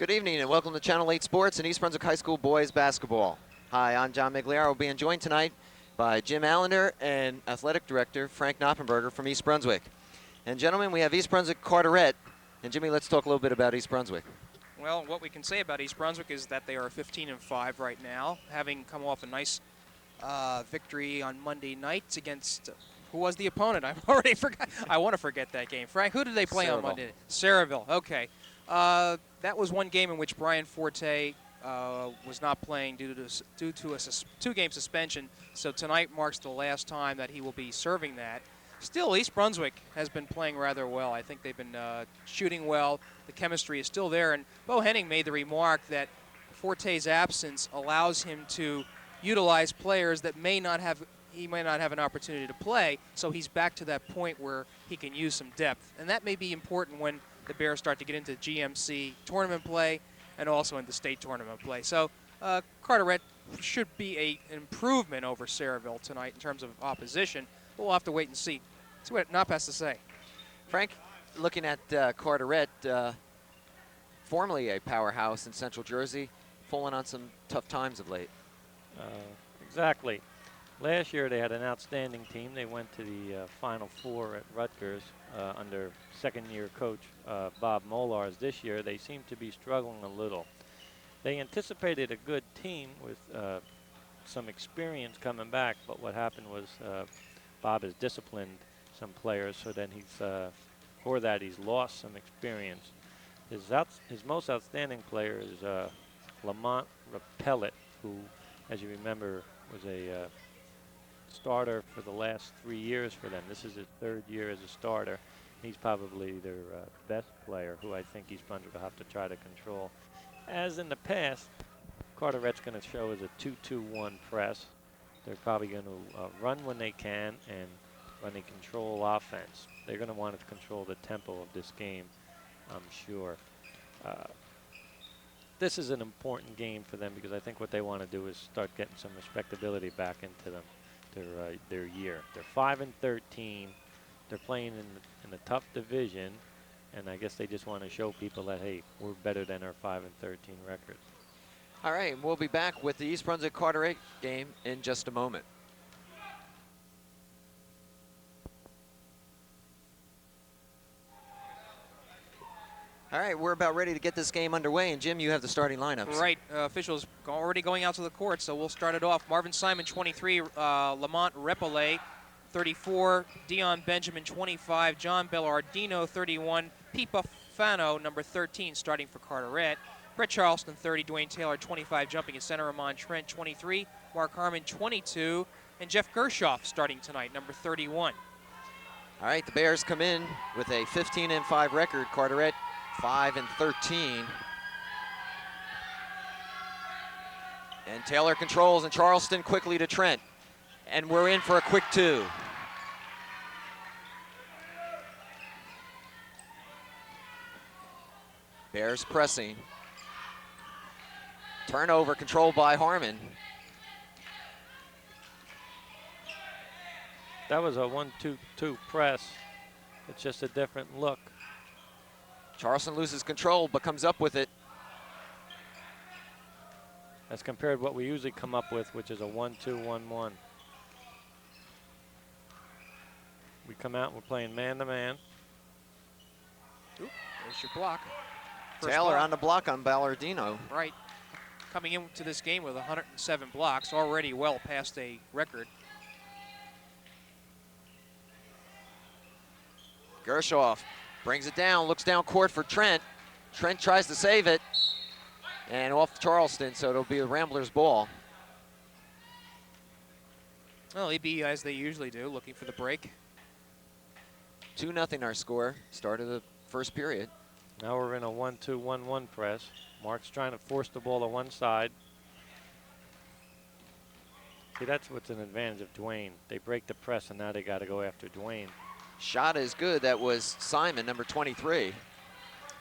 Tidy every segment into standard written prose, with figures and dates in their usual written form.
Good evening and welcome to Channel 8 Sports and East Brunswick High School boys basketball. Hi, I'm John Meggiolaro, being joined tonight by Jim Allinder and Athletic Director Frank Noppenberger from East Brunswick. And gentlemen, we have East Brunswick Carteret. And Jimmy, let's talk a little bit about East Brunswick. Well, what we can say about East Brunswick is that they are 15-5 right now, having come off a nice victory on Monday night against, who was the opponent? I've already forgot. I want to forget that game. Frank, who did they play on Monday? Saraville. Okay. That was one game in which Brian Forte was not playing due to a two-game suspension. So tonight marks the last time that he will be serving that. Still, East Brunswick has been playing rather well. I think they've been shooting well. The chemistry is still there. And Bo Henning made the remark that Forte's absence allows him to utilize players that he may not have an opportunity to play. So he's back to that point where he can use some depth. And that may be important when the Bears start to get into GMC tournament play and also into state tournament play. So Carteret should be an improvement over Saraville tonight in terms of opposition. But we'll have to wait and see what Nop has to say. Frank, looking at Carteret, formerly a powerhouse in Central Jersey, falling on some tough times of late. Exactly. Last year they had an outstanding team. They went to the Final Four at Rutgers under second-year coach Bob Molars. This year they seem to be struggling a little. They anticipated a good team with some experience coming back, but what happened was Bob has disciplined some players, so then he's lost some experience. His most outstanding player is Lamont Rappellett, who, as you remember, was a starter for the last 3 years for them. This is his third year as a starter. He's probably their best player, who I think East Brunswick will have to try to control. As in the past, Carteret's going to show as a 2-2-1 press. They're probably going to run when they can and run a control offense. They're going to want to control the tempo of this game, I'm sure. This is an important game for them because I think what they want to do is start getting some respectability back into them. Their year. They're 5-13. They're playing in a tough division, and I guess they just want to show people that, hey, we're better than our 5-13 record. All right, we'll be back with the East Brunswick Carteret game in just a moment. All right, we're about ready to get this game underway, and Jim, you have the starting lineups. Right, officials already going out to the court, so we'll start it off. Marvin Simon, 23, Lamont Rappellett, 34, Dion Benjamin, 25, John Bellardino, 31, Pipa Fano, number 13, starting for Carteret. Brett Charleston, 30, Dwayne Taylor, 25, jumping in center, Ramon Trent, 23, Mark Harmon, 22, and Jeff Gershoff starting tonight, number 31. All right, the Bears come in with a 15-5 record. Carteret 5-13. And Taylor controls, and Charleston quickly to Trent. And we're in for a quick two. Bears pressing. Turnover controlled by Harmon. That was a 1-2-2 press. It's just a different look. Charleston loses control, but comes up with it. As compared to what we usually come up with, which is a 1-2-1-1. We come out and we're playing man-to-man. There's your block. Taylor on the block on Ballardino. Right. Coming into this game with 107 blocks, already well past a record. Gershoff brings it down, looks down court for Trent. Trent tries to save it, and off Charleston, so it'll be a Ramblers ball. Well, EB, as they usually do, looking for the break. 2-0 our score, start of the first period. Now we're in a 1-2-1-1 press. Mark's trying to force the ball to one side. See, that's what's an advantage of Dwayne. They break the press, and now they got to go after Dwayne. Shot is good. That was Simon, number 23.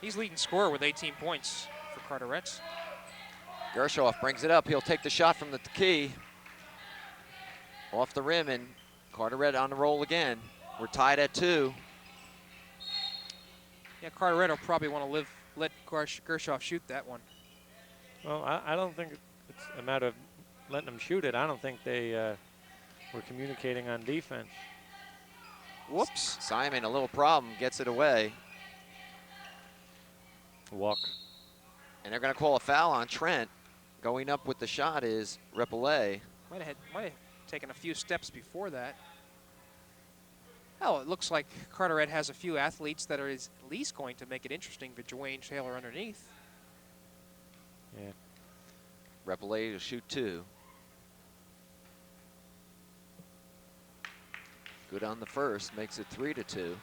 He's leading scorer with 18 points for Carteret. Gershoff brings it up. He'll take the shot from the key. Off the rim, and Carteret on the roll again. We're tied at 2. Yeah, Carteret will probably want to live let Gershoff shoot that one. Well, I don't think it's a matter of letting them shoot it. I don't think they were communicating on defense. Whoops. Simon, a little problem, gets it away. Walk. And they're going to call a foul on Trent. Going up with the shot is Repoulet. Might have taken a few steps before that. Oh, it looks like Carteret has a few athletes that are at least going to make it interesting for Dwayne Taylor underneath. Yeah. Repoulet to shoot 2. Good on the first, makes it 3-2.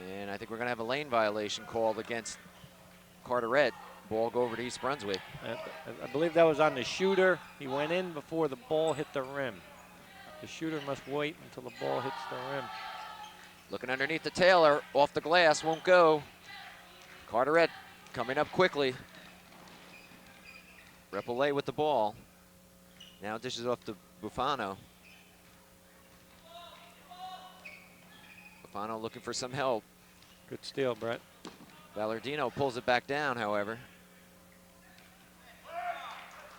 And I think we're going to have a lane violation called against Carteret. Ball go over to East Brunswick. I believe that was on the shooter. He went in before the ball hit the rim. The shooter must wait until the ball hits the rim. Looking underneath the Taylor, off the glass, won't go. Carteret coming up quickly. Repoulet with the ball. Now dishes off to Bufano. Bufano looking for some help. Good steal, Brett. Ballardino pulls it back down, however.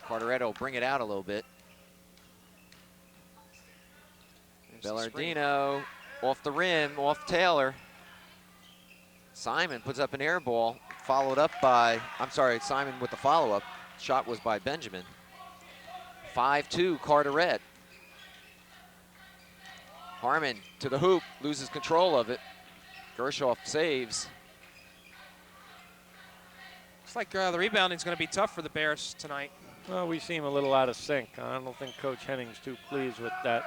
Carteret will bring it out a little bit. Ballardino off the rim, off Taylor. Simon puts up an air ball, followed up by, I'm sorry, Simon with the follow-up. Shot was by Benjamin. 5-2 Carteret. Harmon to the hoop, loses control of it. Gershoff saves. Looks like the rebounding is going to be tough for the Bears tonight. Well, we seem a little out of sync. I don't think Coach Henning's too pleased with that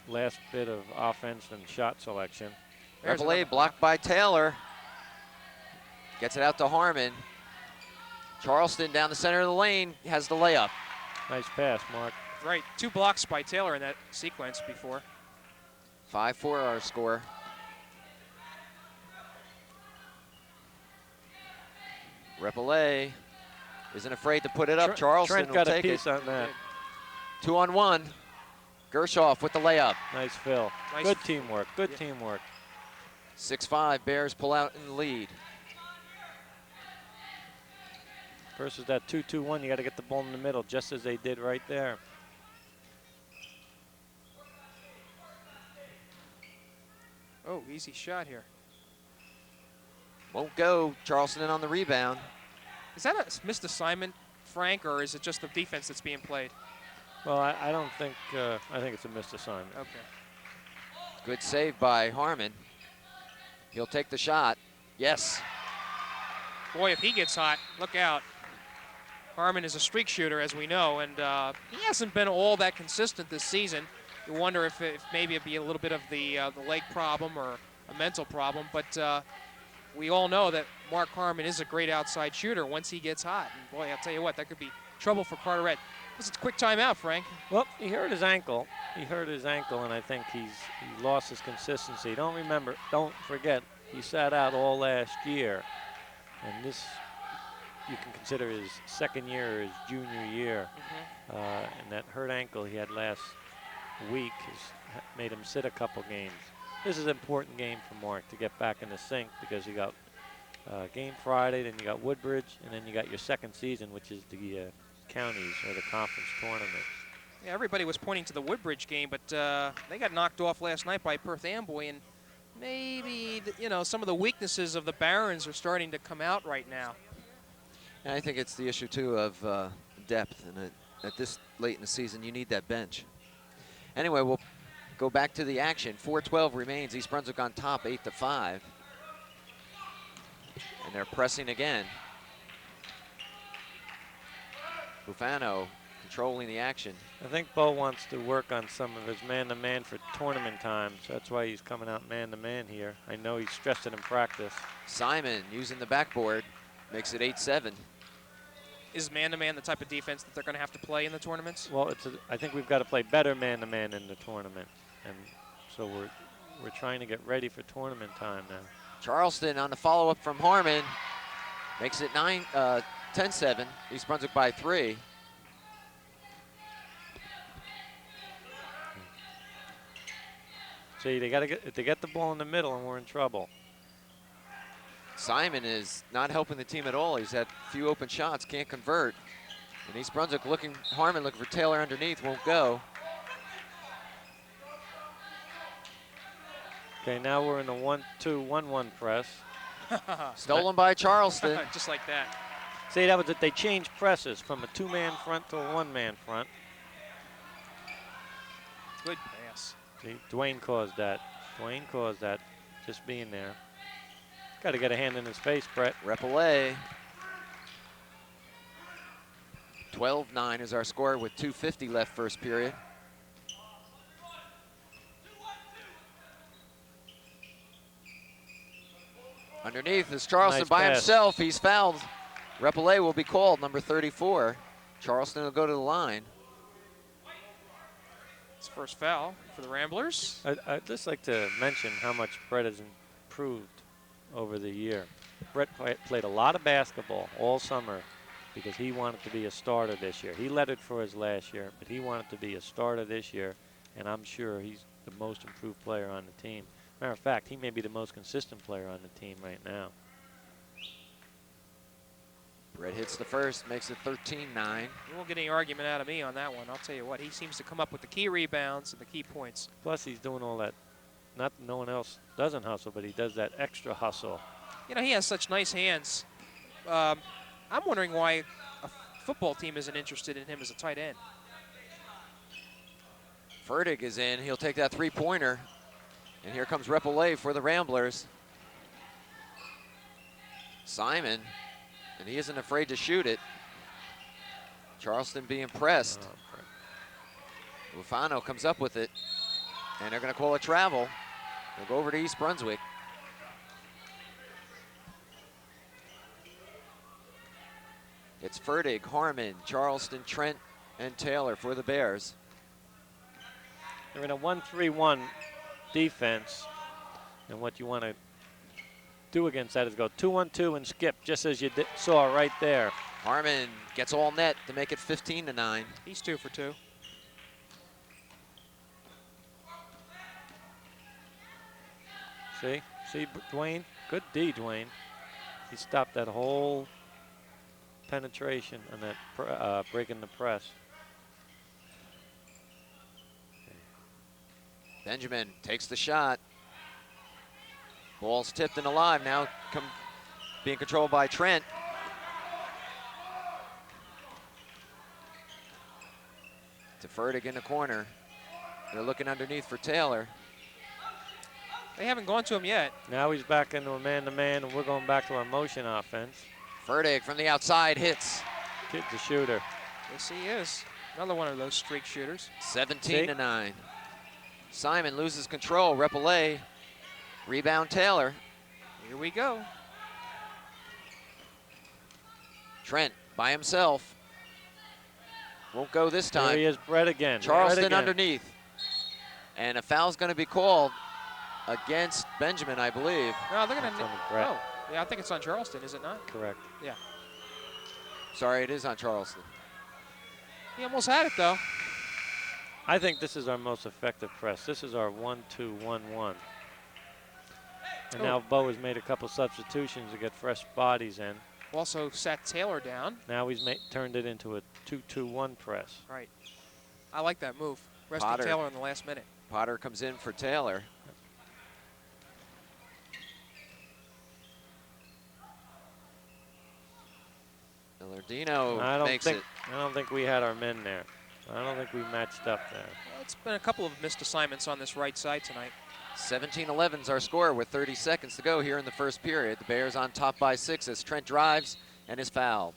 last bit of offense and shot selection. Repoulet blocked by Taylor. Gets it out to Harmon. Charleston down the center of the lane, has the layup. Nice pass, Mark. Right, 2 blocks by Taylor in that sequence before. 5-4 our score. Repoulet isn't afraid to put it up. Charleston Trent will got a take piece it. on that. 2-on-1. Gershoff with the layup. Nice fill. Nice. Good teamwork. Good teamwork. 6-5, Bears pull out in the lead. Versus that 2-2-1, you got to get the ball in the middle, just as they did right there. Oh, easy shot here. Won't go. Charleston in on the rebound. Is that a missed assignment, Frank, or is it just the defense that's being played? Well, I don't think, I think it's a missed assignment. Okay. Good save by Harmon. He'll take the shot. Yes. Boy, if he gets hot, look out. Harmon is a streak shooter, as we know, and he hasn't been all that consistent this season. You wonder if maybe it'd be a little bit of the leg problem or a mental problem, but we all know that Mark Harmon is a great outside shooter once he gets hot. And boy, I'll tell you what, that could be trouble for Carteret. This is a quick timeout, Frank. Well, he hurt his ankle. He hurt his ankle, and I think he lost his consistency. Don't forget, he sat out all last year, and this you can consider his second year or his junior year. And that hurt ankle he had last week has made him sit a couple games. This is an important game for Mark to get back in the sync, because you got game Friday, then you got Woodbridge, and then you got your second season, which is the counties or the conference tournament. Yeah, everybody was pointing to the Woodbridge game, but they got knocked off last night by Perth Amboy, and maybe some of the weaknesses of the Barons are starting to come out right now. And I think it's the issue too of depth, and at this late in the season, you need that bench. Anyway, we'll go back to the action. 4:12 remains. East Brunswick on top, 8-5, and they're pressing again. Bufano controlling the action. I think Bo wants to work on some of his man-to-man for tournament time, so that's why he's coming out man-to-man here. I know he's stressed it in practice. Simon using the backboard makes it 8-7. Is man-to-man the type of defense that they're going to have to play in the tournaments? Well, I think we've got to play better man-to-man in the tournament, and so we're trying to get ready for tournament time now. Charleston on the follow-up from Harmon makes it 10-7. East Brunswick by 3. See, they get the ball in the middle, and we're in trouble. Simon is not helping the team at all. He's had a few open shots, can't convert. And East Brunswick Harmon looking for Taylor underneath, won't go. Okay, now we're in the 1-2-1-1 press. Stolen by Charleston. Just like that. See, that was it. They changed presses from a 2-man front to a 1-man front. Good pass. See, Dwayne caused that. Dwayne caused that, just being there. Got to get a hand in his face, Brett. Repelé. 12-9 is our score with 2:50 left first period. Underneath is Charleston Nice by pass. himself. He's fouled. Repelé will be called, number 34. Charleston will go to the line. It's first foul for the Ramblers. I'd just like to mention how much Brett has improved over the year. Brett played a lot of basketball all summer because he wanted to be a starter this year. He led it for his last year, but he wanted to be a starter this year, and I'm sure he's the most improved player on the team. Matter of fact, he may be the most consistent player on the team right now. Brett hits the first, makes it 13-9. You won't get any argument out of me on that one. I'll tell you what, he seems to come up with the key rebounds and the key points. Plus, he's doing all that. Not that no one else doesn't hustle, but he does that extra hustle. You know, he has such nice hands. I'm wondering why a football team isn't interested in him as a tight end. Fertig is in. He'll take that three-pointer. And here comes Repelé for the Ramblers. Simon, and he isn't afraid to shoot it. Charleston being pressed. Bufano comes up with it, and they're going to call a travel. We'll go over to East Brunswick. It's Fertig, Harmon, Charleston, Trent, and Taylor for the Bears. They're in a 1-3-1 defense, and what you want to do against that is go 2-1-2 and skip, just as you saw right there. Harmon gets all net to make it 15-9. He's 2 for 2. See, Dwayne? Good D, Dwayne. He stopped that whole penetration and that breaking the press. Benjamin takes the shot. Ball's tipped and alive now, being controlled by Trent. To Fertig in the corner. They're looking underneath for Taylor. They haven't gone to him yet. Now he's back into a man-to-man, and we're going back to our motion offense. Fertig from the outside hits. Kid's a shooter. Yes, he is. Another one of those streak shooters. 17-9. Simon loses control. Repelé. Rebound Taylor. Here we go. Trent by himself. Won't go this time. There he is, Brett again. Charleston Brett again. underneath. And a foul's going to be called against Benjamin, I believe. No, they're going That's to. on Brett. Oh, yeah, I think it's on Charleston, is it not? Correct. Yeah. Sorry, it is on Charleston. He almost had it, though. I think this is our most effective press. This is our 1-2-1-1. And now Bo has made a couple substitutions to get fresh bodies in. Also sat Taylor down. Now he's turned it into a 2-2-1 press. Right. I like that move. Resting Potter. Taylor in the last minute. Potter comes in for Taylor. Millardino makes it. I don't think we had our men there. I don't think we matched up there. Well, it's been a couple of missed assignments on this right side tonight. 17-11 is our score with 30 seconds to go here in the first period. The Bears on top by 6 as Trent drives and is fouled.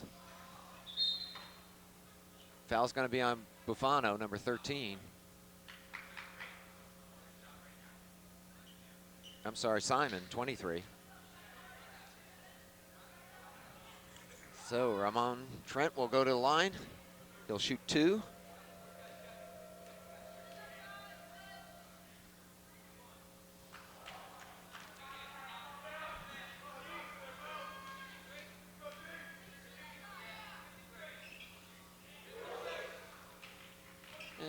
Foul's going to be on Bufano, number 13. I'm sorry, Simon, 23. So Ramon Trent will go to the line. He'll shoot 2.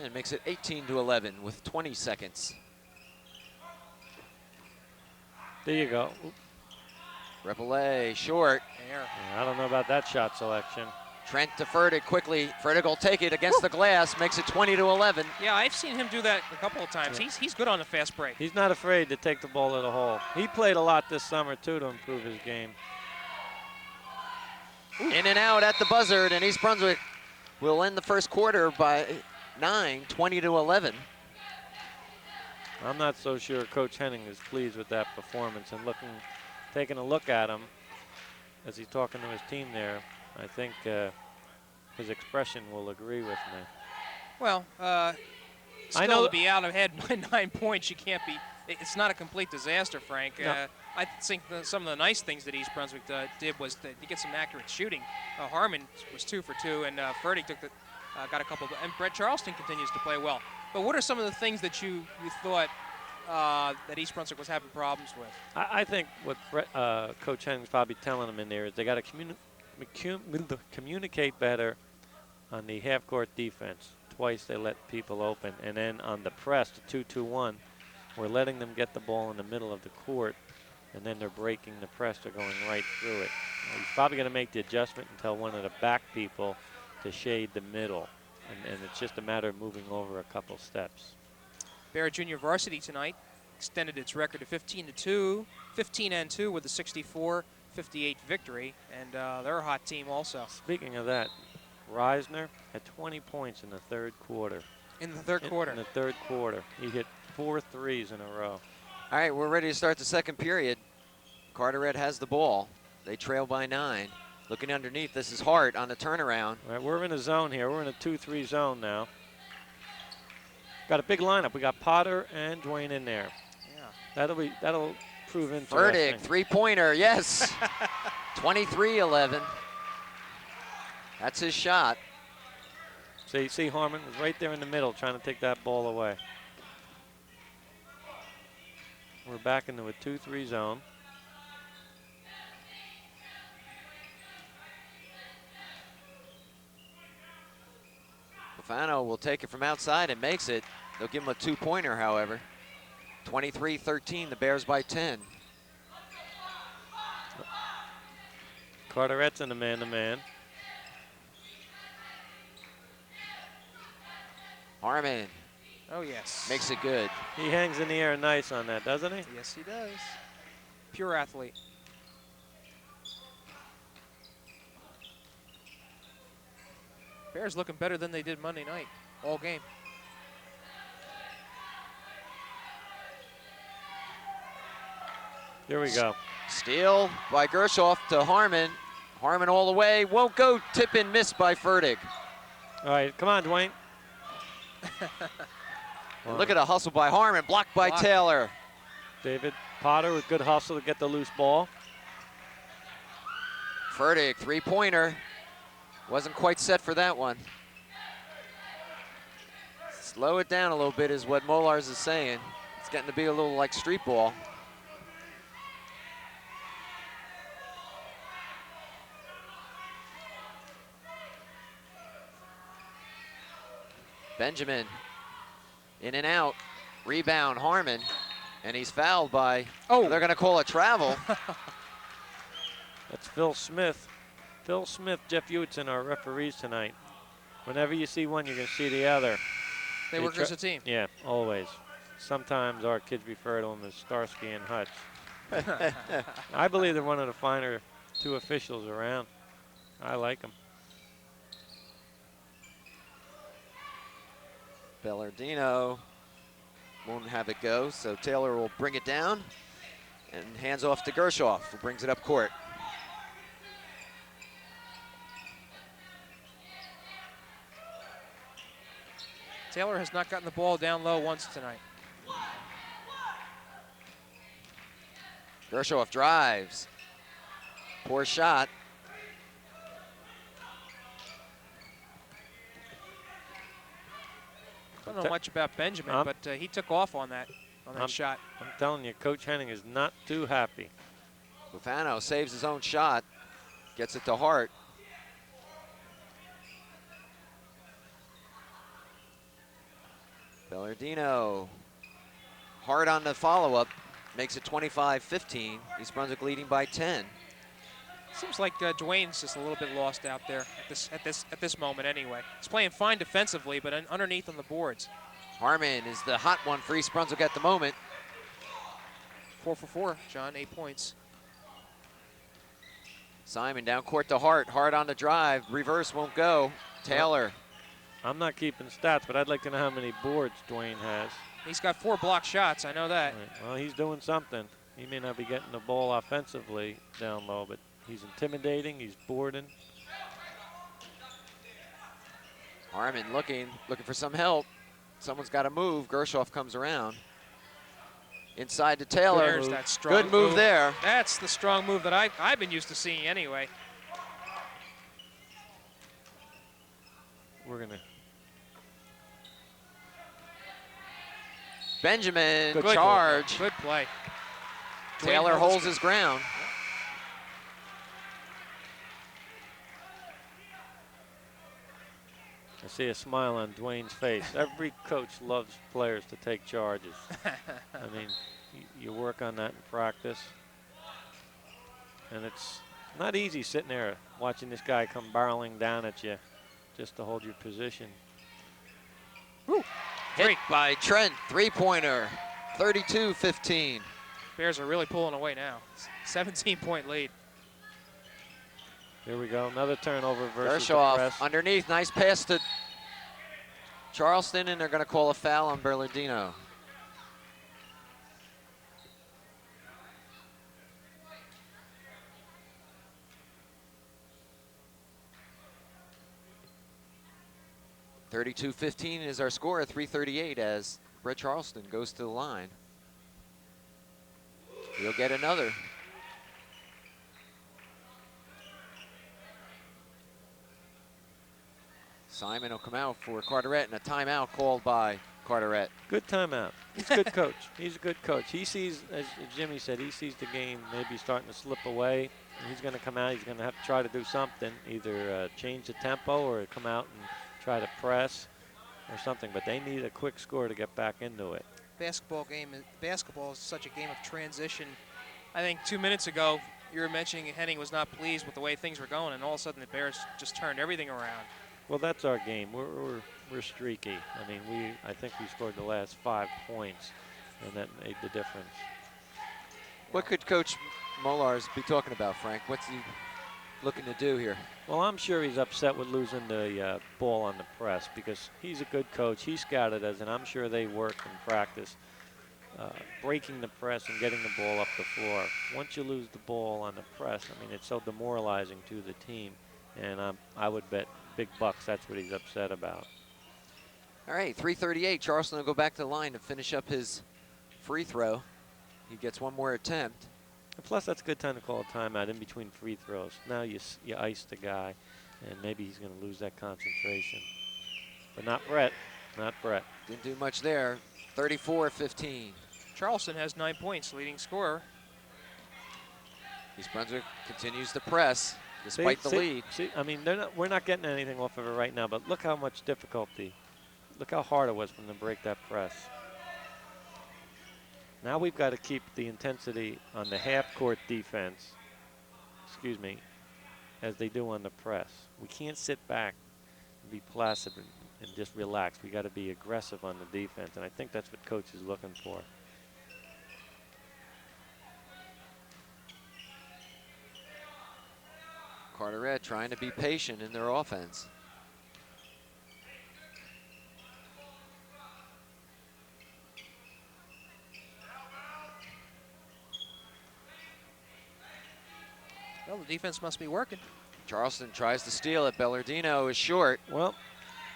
And makes it 18-11 with 20 seconds. There you go. Oop. Repelé short. There. Yeah, I don't know about that shot selection. Trent to Fertig quickly. Fertig will take it against the glass, makes it 20-11. Yeah, I've seen him do that a couple of times. Yeah. He's good on the fast break. He's not afraid to take the ball to the hole. He played a lot this summer, too, to improve his game. In and out at the buzzer, and East Brunswick will end the first quarter by 9, 20-11. I'm not so sure Coach Henning is pleased with that performance, and taking a look at him as he's talking to his team there. I think his expression will agree with me. Well, still to be out ahead by 9 points, you can't be. It's not a complete disaster, Frank. No. I think some of the nice things that East Brunswick did was to get some accurate shooting. Harmon was 2 for 2, and Fertig got a couple. And Brett Charleston continues to play well. But what are some of the things that you thought that East Brunswick was having problems with? I think what Coach Henning's probably telling them in there is they got to communicate better on the half-court defense. Twice they let people open. And then on the press, the 2-2-1, we're letting them get the ball in the middle of the court, and then they're breaking the press. They're going right through it. He's probably going to make the adjustment and tell one of the back people to shade the middle. And it's just a matter of moving over a couple steps. Barrett Junior varsity tonight extended its record to 15-2 with a 64-58 victory, and they're a hot team also. Speaking of that, Reisner had 20 points in the third quarter. In the third quarter? In the third quarter. He hit 4 threes in a row. All right, we're ready to start the second period. Carteret has the ball. They trail by 9. Looking underneath, this is Hart on the turnaround. All right, we're in a zone here. We're in a 2-3 zone now. Got a big lineup. We got Potter and Dwayne in there. Yeah. That'll prove interesting. Fertig, three-pointer, yes. 23-11. That's his shot. So you see Harmon was right there in the middle trying to take that ball away. We're back into a 2-3 zone. Bufano will take it from outside and makes it. They'll give him a 2-pointer, however. 23-13, the Bears by 10. Carteret's in the man-to-man. Harmon Oh, yes. makes it good. He hangs in the air nice on that, doesn't he? Yes, he does. Pure athlete. Bears looking better than they did Monday night, all game. Here we go. Steal by Gershoff to Harmon. Harmon all the way, won't go, tip and miss by Fertig. All right, come on, Dwayne. And look at a hustle by Harmon, blocked by Taylor. David Potter with good hustle to get the loose ball. Fertig, three-pointer. Wasn't quite set for that one. Slow it down a little bit is what Molars is saying. It's getting to be a little like street ball. Benjamin, in and out, rebound Harmon, and he's fouled by, they're gonna call a travel. That's Phil Smith. Phil Smith, Jeff Hewitson, our referees tonight. Whenever you see one, you're gonna see the other. They work as a team. Yeah, always. Sometimes our kids refer to them as Starsky and Hutch. I believe they're one of the finer two officials around. I like them. Bellardino won't have it go, so Taylor will bring it down and hands off to Gershoff, who brings it up court. Taylor has not gotten the ball down low once tonight. Gershoff drives. Poor shot. I don't know much about Benjamin, but he took off on that shot. I'm telling you, Coach Henning is not too happy. Bufano saves his own shot, gets it to Hart. Bellardino, Hart on the follow-up, makes it 25-15. East Brunswick leading by 10. Seems like Dwayne's just a little bit lost out there at this moment anyway. He's playing fine defensively, but underneath on the boards. Harmon is the hot one for East Brunswick at the moment. 4 for 4, John, 8 points. Simon down court to Hart. Hart on the drive. Reverse won't go. Taylor. I'm not keeping stats, but I'd like to know how many boards Dwayne has. He's got 4 block shots, I know that. Right. Well, he's doing something. He may not be getting the ball offensively down low, but he's intimidating, he's boarding. Harmon looking for some help. Someone's got to move. Gershoff comes around. Inside to Taylor. There's that strong Good move there. That's the strong move that I've been used to seeing anyway. We're gonna. Benjamin, Good charge. Good play. Taylor Dwayne holds his ground. I see a smile on Dwayne's face. Every coach loves players to take charges. I mean, you work on that in practice. And it's not easy sitting there watching this guy come barreling down at you just to hold your position. Woo. Hit by Trent, three-pointer, 32-15. Bears are really pulling away now. 17-point lead. Here we go, another turnover versus the Gershoff press. underneath, nice pass to Charleston, and they're going to call a foul on Bernardino. (32-15) is our score at 3:38 as Brett Charleston goes to the line. He'll get another. Simon will come out for Carteret, and a timeout called by Carteret. Good timeout. He's a good coach. He's a good coach. He sees, as Jimmy said, he sees the game maybe starting to slip away. He's going to come out. He's going to have to try to do something, either change the tempo or come out and try to press or something. But they need a quick score to get back into it. Basketball is such a game of transition. I think 2 minutes ago you were mentioning Henning was not pleased with the way things were going, and all of a sudden the Bears just turned everything around. Well, that's our game. We're streaky. I mean, I think we scored the last 5 points, and that made the difference. What could Coach Molars be talking about, Frank? What's he looking to do here? Well, I'm sure he's upset with losing the ball on the press because he's a good coach. He scouted us, and I'm sure they work and practice breaking the press and getting the ball up the floor. Once you lose the ball on the press, I mean, it's so demoralizing to the team, and I would bet big bucks that's what he's upset about. All right, 3:38. Charleston will go back to the line to finish up his free throw. He gets one more attempt. And plus, that's a good time to call a timeout in between free throws. Now you ice the guy, and maybe he's going to lose that concentration. But not Brett. Not Brett. Didn't do much there. 34-15. Charleston has 9 points, leading scorer. East Brunswick continues to press despite the lead. See, I mean, we're not getting anything off of it right now, but look how much difficulty. Look how hard it was for them to break that press. Now we've got to keep the intensity on the half-court defense, as they do on the press. We can't sit back and be placid and just relax. We got to be aggressive on the defense, and I think that's what Coach is looking for. Carteret trying to be patient in their offense. Well, the defense must be working. Charleston tries to steal it. Bellardino is short. Well,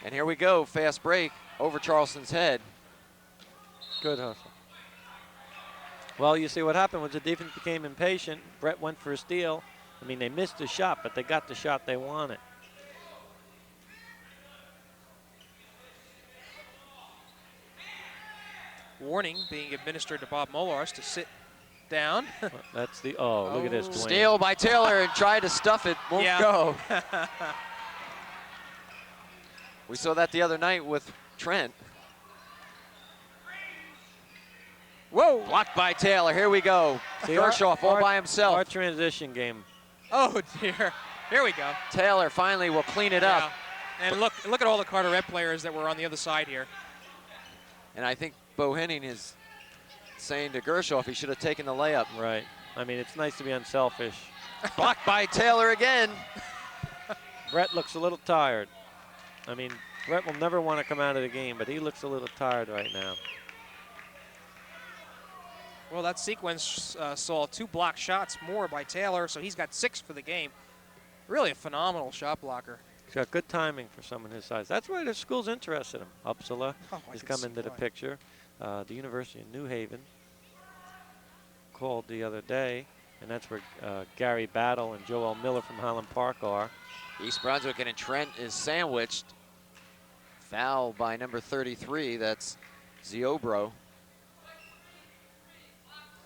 and here we go. Fast break over Charleston's head. Good hustle. Well, you see what happened was the defense became impatient. Brett went for a steal. I mean, they missed the shot, but they got the shot they wanted. Warning being administered to Bob Molars to sit down. That's the, look at this, Dwayne. Steal by Taylor and tried to stuff it. Won't go. We saw that the other night with Trent. Whoa! Blocked by Taylor. Here we go. See, Gershoff all by Our himself. transition game. Oh dear. Here we go. Taylor finally will clean it up. And look at all the Carteret players that were on the other side here. And I think Bohenning is saying to Gershoff he should have taken the layup. Right. I mean, it's nice to be unselfish. Blocked by Taylor again. Brett looks a little tired. I mean, Brett will never want to come out of the game, but he looks a little tired right now. Well, that sequence saw 2 blocked shots more by Taylor, so he's got 6 for the game. Really a phenomenal shot blocker. He's got good timing for someone his size. That's why the school's interested in him. Uppsala I has can come see into the why. picture. The University of New Haven called the other day, and that's where Gary Battle and Joel Miller from Highland Park are. East Brunswick and Trent is sandwiched. Foul by number 33. That's Ziobro.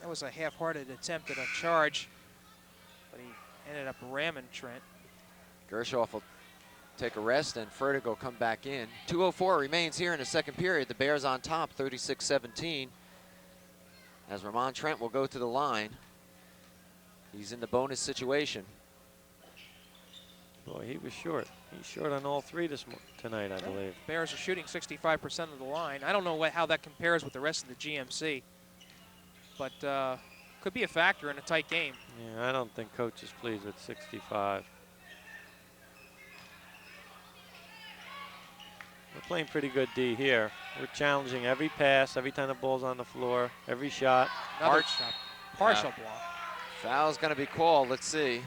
That was a half-hearted attempt at a charge, but he ended up ramming Trent. Gershoff will take a rest and Fertig will come back in. 2:04 remains here in the second period. The Bears on top, 36-17. As Ramon Trent will go to the line. He's in the bonus situation. Boy, he was short. He's short on all 3 tonight, I believe. Bears are shooting 65% of the line. I don't know how that compares with the rest of the GMC, but could be a factor in a tight game. Yeah, I don't think Coach is pleased with 65. We're playing pretty good D here. We're challenging every pass, every time the ball's on the floor, every shot. Another shot. Partial block. Foul's going to be called. Let's see.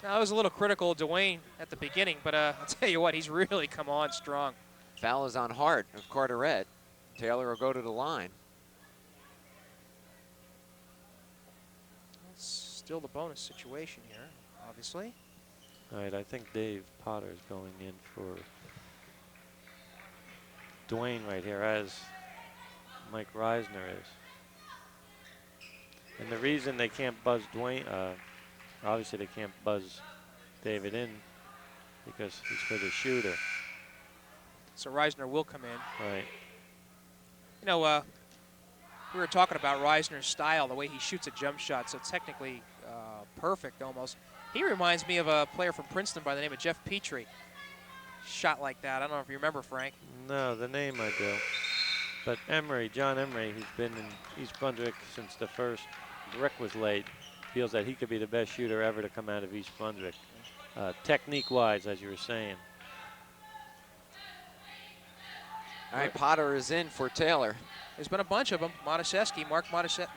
Now, I was a little critical of Dwayne at the beginning, but I'll tell you what, he's really come on strong. Foul is on Hart of Carteret. Taylor will go to the line. It's still the bonus situation here, obviously. All right, I think Dave Potter is going in for Dwayne right here, as Mike Reisner is. And the reason they can't buzz Dwayne, obviously they can't buzz David in because he's for the shooter. So Reisner will come in. Right. You know, we were talking about Reisner's style, the way he shoots a jump shot, so technically perfect almost. He reminds me of a player from Princeton by the name of Jeff Petrie. Shot like that. I don't know if you remember, Frank. No, the name I do. But Emery, John Emery, who's been in East Brunswick since the first brick was laid, feels that he could be the best shooter ever to come out of East Brunswick. Technique-wise, as you were saying. All right, Potter is in for Taylor. There's been a bunch of them. Mike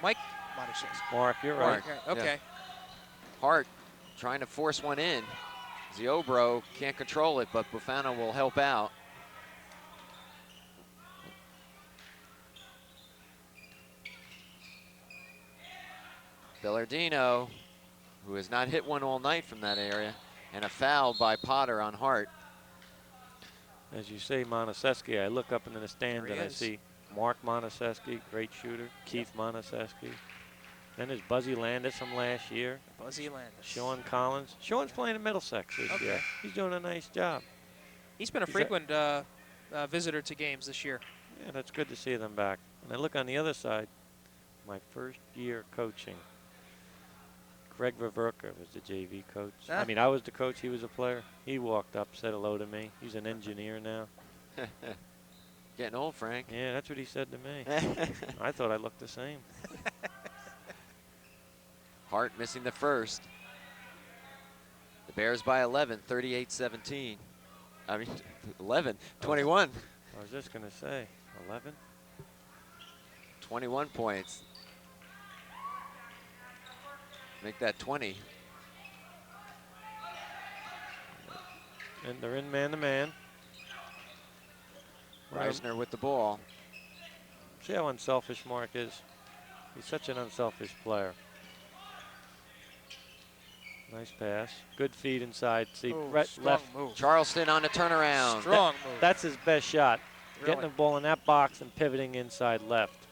Mike Matuszewski. Mark, you're right. Okay. Yeah. Hart trying to force one in. Ziobro can't control it, but Bufano will help out. Bellardino, who has not hit one all night from that area, and a foul by Potter on Hart. As you say, Matuszewski, I look up into the stands There he and I is. see Mark Matuszewski, great shooter. Keith Matuszewski. Then there's Buzzy Landis from last year. Buzzy Landis. Sean Collins. Sean's playing in Middlesex this year. He's doing a nice job. He's been a frequent visitor to games this year. Yeah, that's good to see them back. And I look on the other side, my first year coaching. Greg Ververka was the JV coach. Ah. I mean, I was the coach, he was a player. He walked up, said hello to me. He's an engineer now. Getting old, Frank. Yeah, that's what he said to me. I thought I looked the same. Hart missing the first. The Bears by 11, 38-17. I mean, 11, 21. I was just going to say, 11? 21 points. Make that 20. And they're in man-to-man. Reisner with the ball. See how unselfish Mark is? He's such an unselfish player. Nice pass. Good feed inside. See, Brett Strong left. move. Charleston on the turnaround. Strong move. That's his best shot. Really? Getting the ball in that box and pivoting inside left.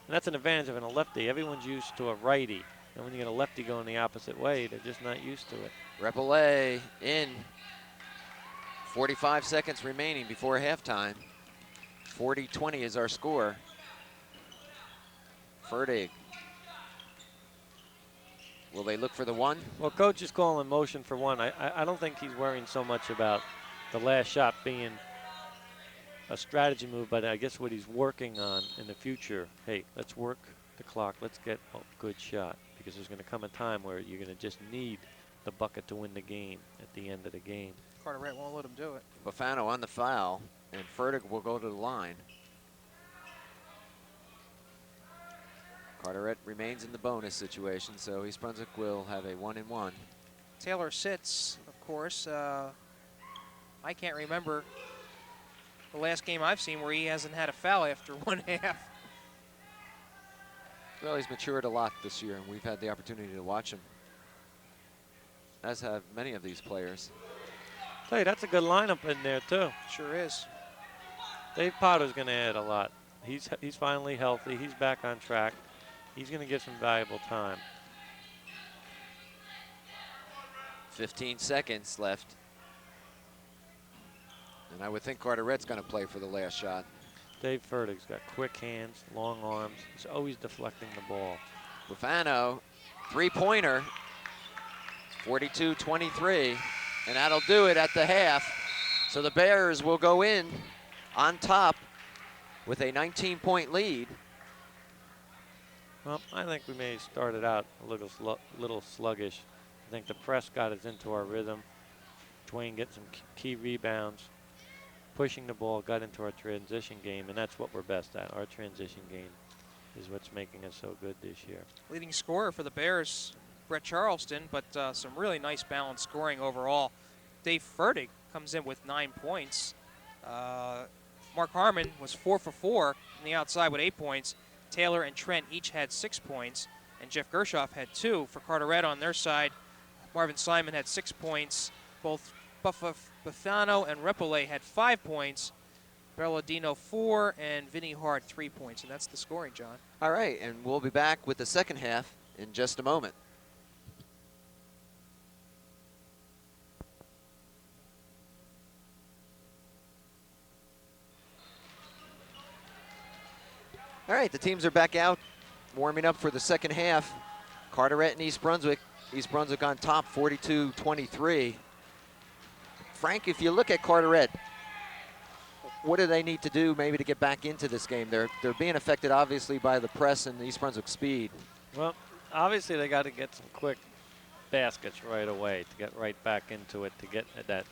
And that's an advantage of a lefty. Everyone's used to a righty. And when you get a lefty going the opposite way, they're just not used to it. Repollet in. 45 seconds remaining before halftime. 40-20 is our score. Fertig. Will they look for the one? Well, coach is calling motion for one. I don't think he's worrying so much about the last shot being a strategy move, but I guess what he's working on in the future, hey, let's work the clock. Let's get a good shot, because there's going to come a time where you're going to just need the bucket to win the game at the end of the game. Carteret won't let him do it. Bufano on the foul, and Fertig will go to the line. Carteret remains in the bonus situation, so East Brunswick will have a 1-and-1. Taylor sits, of course. I can't remember the last game I've seen where he hasn't had a foul after 1 half. Well, he's matured a lot this year, and we've had the opportunity to watch him, as have many of these players. Hey, that's a good lineup in there, too. Sure is. Dave Potter's going to add a lot. He's finally healthy. He's back on track. He's going to get some valuable time. 15 seconds left. And I would think Carteret's going to play for the last shot. Dave Fertig's got quick hands, long arms. He's always deflecting the ball. Bufano, three-pointer, 42-23, and that'll do it at the half. So the Bears will go in on top with a 19-point lead. Well, I think we may have started out a little sluggish. I think the press got us into our rhythm. Dwayne get some key rebounds. Pushing the ball got into our transition game, and that's what we're best at. Our transition game is what's making us so good this year. Leading scorer for the Bears, Brett Charleston, but some really nice balanced scoring overall. Dave Fertig comes in with 9 points. Mark Harmon was 4 for 4 on the outside with 8 points. Taylor and Trent each had 6 points, and Jeff Gershoff had 2 for Carteret on their side. Marvin Simon had 6 points. Both Bufano and Repole had 5 points. Belladino 4, and Vinny Hart 3 points, and that's the scoring, John. All right, and we'll be back with the second half in just a moment. All right, the teams are back out, warming up for the second half. Carteret and East Brunswick. East Brunswick on top, 42-23. Frank, if you look at Carteret, what do they need to do maybe to get back into this game? They're being affected, obviously, by the press and the East Brunswick speed. Well, obviously they got to get some quick baskets right away to get right back into it, to get that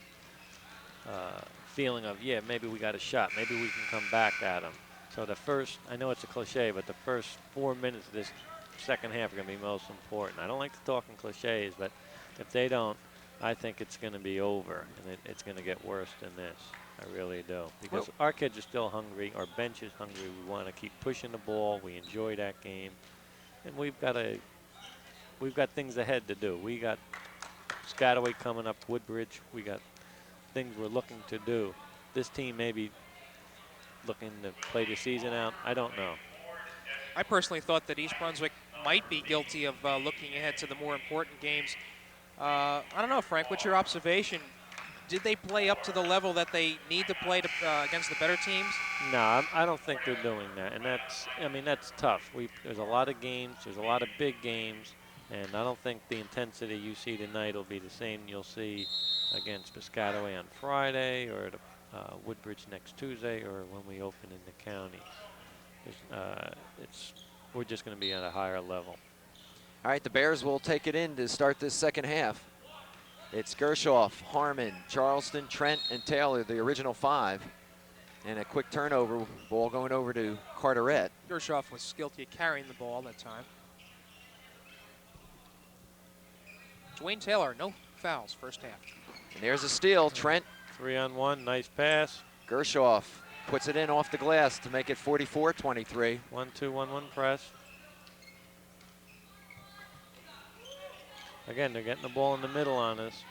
feeling of, yeah, maybe we got a shot. Maybe we can come back at them. So the first, I know it's a cliche, but the first 4 minutes of this second half are going to be most important. I don't like to talk in cliches, but if they don't, I think it's going to be over, and it's going to get worse than this. I really do. Because our kids are still hungry. Our bench is hungry. We want to keep pushing the ball. We enjoy that game. And we've got things ahead to do. We got Piscataway coming up, Woodbridge. We got things we're looking to do. This team may be looking to play the season out. I don't know. I personally thought that East Brunswick might be guilty of looking ahead to the more important games. I don't know, Frank, what's your observation? Did they play up to the level that they need to play against the better teams? No, I don't think they're doing that, and that's tough. There's a lot of games, there's a lot of big games, and I don't think the intensity you see tonight will be the same you'll see against Piscataway on Friday, or Woodbridge next Tuesday, or when we open in the county. We're just going to be at a higher level. All right, the Bears will take it in to start this second half. It's Gershoff, Harmon, Charleston, Trent, and Taylor, the original 5. And a quick turnover, ball going over to Carteret. Gershoff was guilty of carrying the ball that time. Dwayne Taylor, no fouls first half. And there's a steal. Trent. 3-on-1, nice pass. Gershoff puts it in off the glass to make it 44-23. 1-2-1-1 press. Again, they're getting the ball in the middle on us.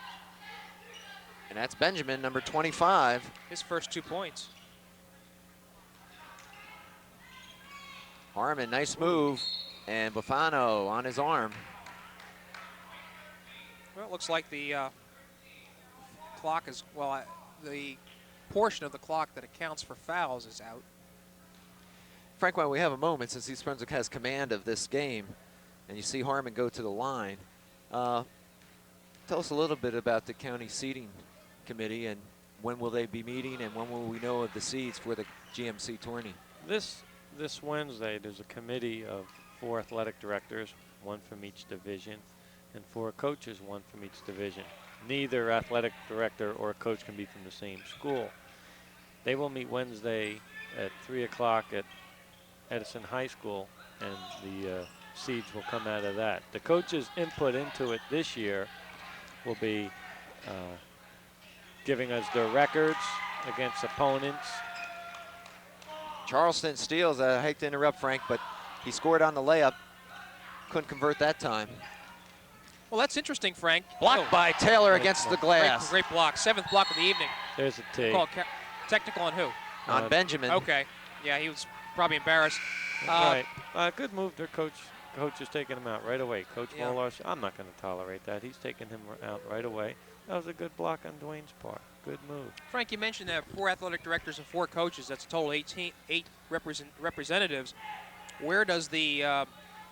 And that's Benjamin, number 25. His first 2 points. Harmon, nice move. And Bufano on his arm. Well, it looks like the clock is, the portion of the clock that accounts for fouls is out. Frank, while we have a moment, since East Brunswick has command of this game, and you see Harmon go to the line, tell us a little bit about the county seating committee and when will they be meeting and when will we know of the seeds for the GMC tourney? This Wednesday, there's a committee of 4 athletic directors, 1 from each division, and 4 coaches, 1 from each division. Neither athletic director or coach can be from the same school. They will meet Wednesday at 3 o'clock at Edison High School, and the seeds will come out of that. The coaches' input into it this year will be giving us their records against opponents. Charleston steals. I hate to interrupt, Frank, but he scored on the layup. Couldn't convert that time. Well, that's interesting, Frank. Blocked by Taylor against the glass. Great block. 7th block of the evening. There's a T. Technical on who? On Benjamin. Okay. Yeah, he was probably embarrassed. Right. Good move. Their coach is taking him out right away. Coach Molars, I'm not going to tolerate that. He's taking him out right away. That was a good block on Dwayne's part. Good move. Frank, you mentioned that 4 athletic directors and 4 coaches. That's a total 8 representatives. Where does the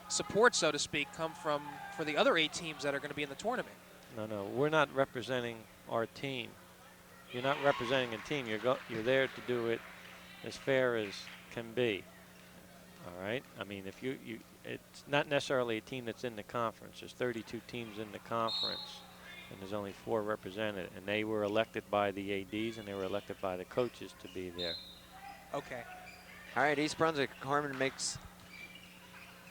support, so to speak, come from for the other 8 teams that are going to be in the tournament? No, we're not representing our team. You're not representing a team. You're there to do it as fair as can be. All right. I mean, if it's not necessarily a team that's in the conference. There's 32 teams in the conference, and there's only 4 represented, and they were elected by the ADs and they were elected by the coaches to be there. Okay. All right, East Brunswick. Harmon makes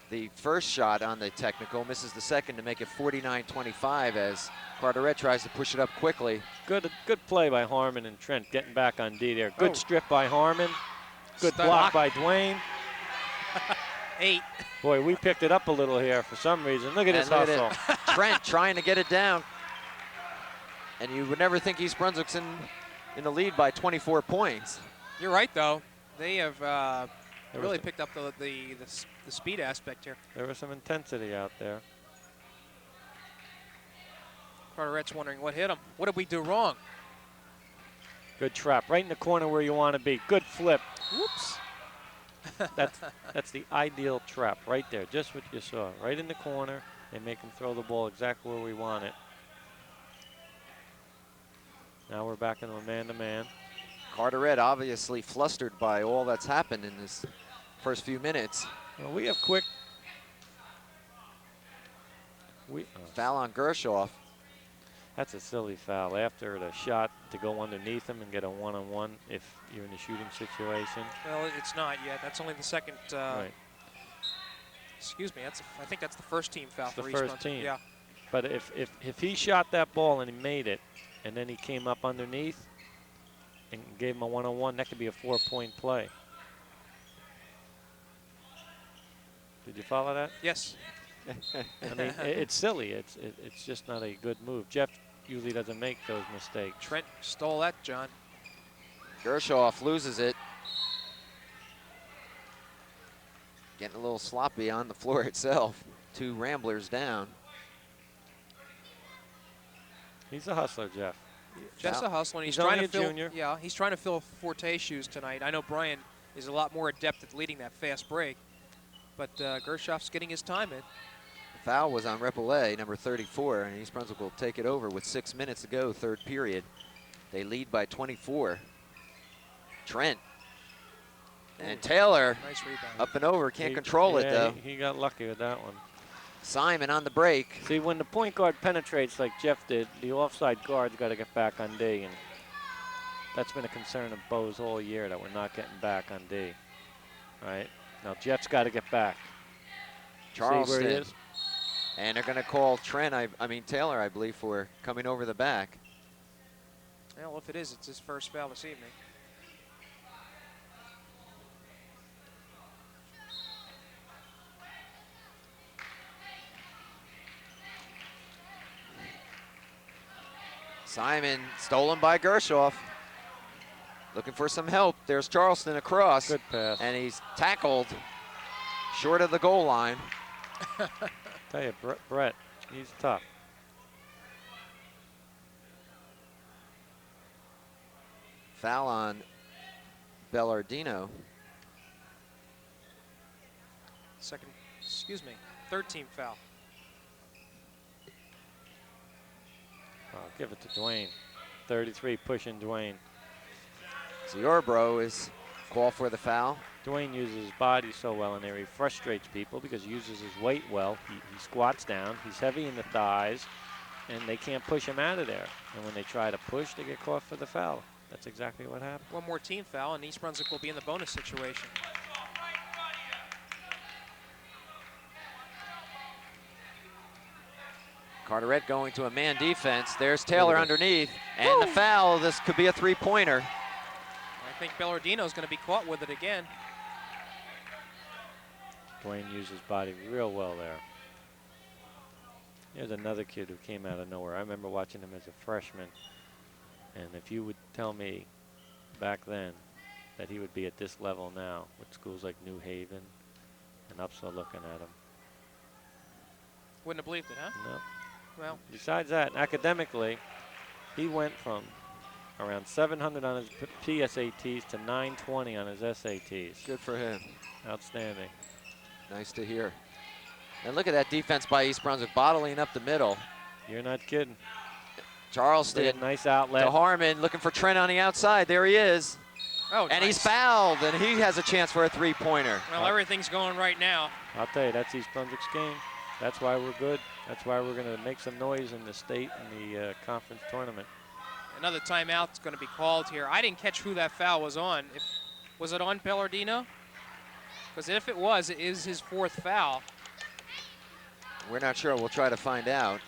the first shot on the technical, misses the second to make it 49-25 as Carteret tries to push it up quickly. Good play by Harmon and Trent getting back on D there. Good strip by Harmon. Good block by Dwayne. 8. Boy, we picked it up a little here for some reason. Look at his hustle. Trent trying to get it down. And you would never think East Brunswick's in the lead by 24 points. You're right, though. They have really picked up the speed aspect here. There was some intensity out there. Carteret's wondering what hit him. What did we do wrong? Good trap, right in the corner where you want to be. Good flip. Whoops. That's the ideal trap right there. Just what you saw, right in the corner. They make him throw the ball exactly where we want it. Now we're back into a man-to-man. Carteret obviously flustered by all that's happened in this first few minutes. Well, we have quick. Foul on Gershoff. That's a silly foul. After the shot to go underneath him and get a one-on-one if you're in a shooting situation. Well, it's not yet. That's only the second. Right. Excuse me. I think that's the first team foul for the East first Brunswick. team. Yeah. But if he shot that ball and he made it, and then he came up underneath and gave him a one-on-one, that could be a 4-point play. Did you follow that? Yes. I mean, it's silly. It's just not a good move. Jeff usually doesn't make those mistakes. Trent stole that, John. Gershoff loses it. Getting a little sloppy on the floor itself. 2 Ramblers down. He's a hustler, Jeff. Jeff's a hustler, and he's trying to fill. Junior. Yeah, he's trying to fill Forte's shoes tonight. I know Brian is a lot more adept at leading that fast break, but Gershoff's getting his time in. Foul was on Repoulet, number 34, and East Brunswick will take it over with 6 minutes to go, third period. They lead by 24. Trent. And Taylor, nice rebound. Up and over, can't control it though. He got lucky with that one. Simon on the break. See, when the point guard penetrates like Jeff did, the offside guard's got to get back on D, and that's been a concern of Bo's all year, that we're not getting back on D. All right, now Jeff's got to get back. Charleston. See where he is? And they're going to call Trent, Taylor, I believe, for coming over the back. Well, if it is, it's his first foul this evening. Simon stolen by Gershoff. Looking for some help. There's Charleston across. Good pass. And he's tackled short of the goal line. Tell you, Brett, he's tough. Foul on Bellardino. third team foul. I'll give it to Dwayne. 33 pushing Dwayne. Ziobro is called for the foul. Dwayne uses his body so well in there. He frustrates people because he uses his weight well. He squats down. He's heavy in the thighs, and they can't push him out of there. And when they try to push, they get caught for the foul. That's exactly what happened. One more team foul, and East Brunswick will be in the bonus situation. Carteret going to a man defense. There's Taylor underneath, and the foul. This could be a three-pointer. I think Bellardino's going to be caught with it again. Dwayne used his body real well there. Here's another kid who came out of nowhere. I remember watching him as a freshman, and if you would tell me back then that he would be at this level now with schools like New Haven and Upsala looking at him. Wouldn't have believed it, huh? No. Well, besides that, academically, he went from around 700 on his PSATs to 920 on his SATs. Good for him. Outstanding. Nice to hear. And look at that defense by East Brunswick, bottling up the middle. You're not kidding. Charleston, nice outlet. to Harmon, looking for Trent on the outside. There he is. oh, And nice. he's fouled, and he has a chance for a three-pointer. Well, everything's going right now. I'll tell you, that's East Brunswick's game. That's why we're good. That's why we're going to make some noise in the state and the conference tournament. Another timeout's going to be called here. I didn't catch who that foul was on. Was it on Bellardino? Because if it was, it is his fourth foul. We're not sure. We'll try to find out.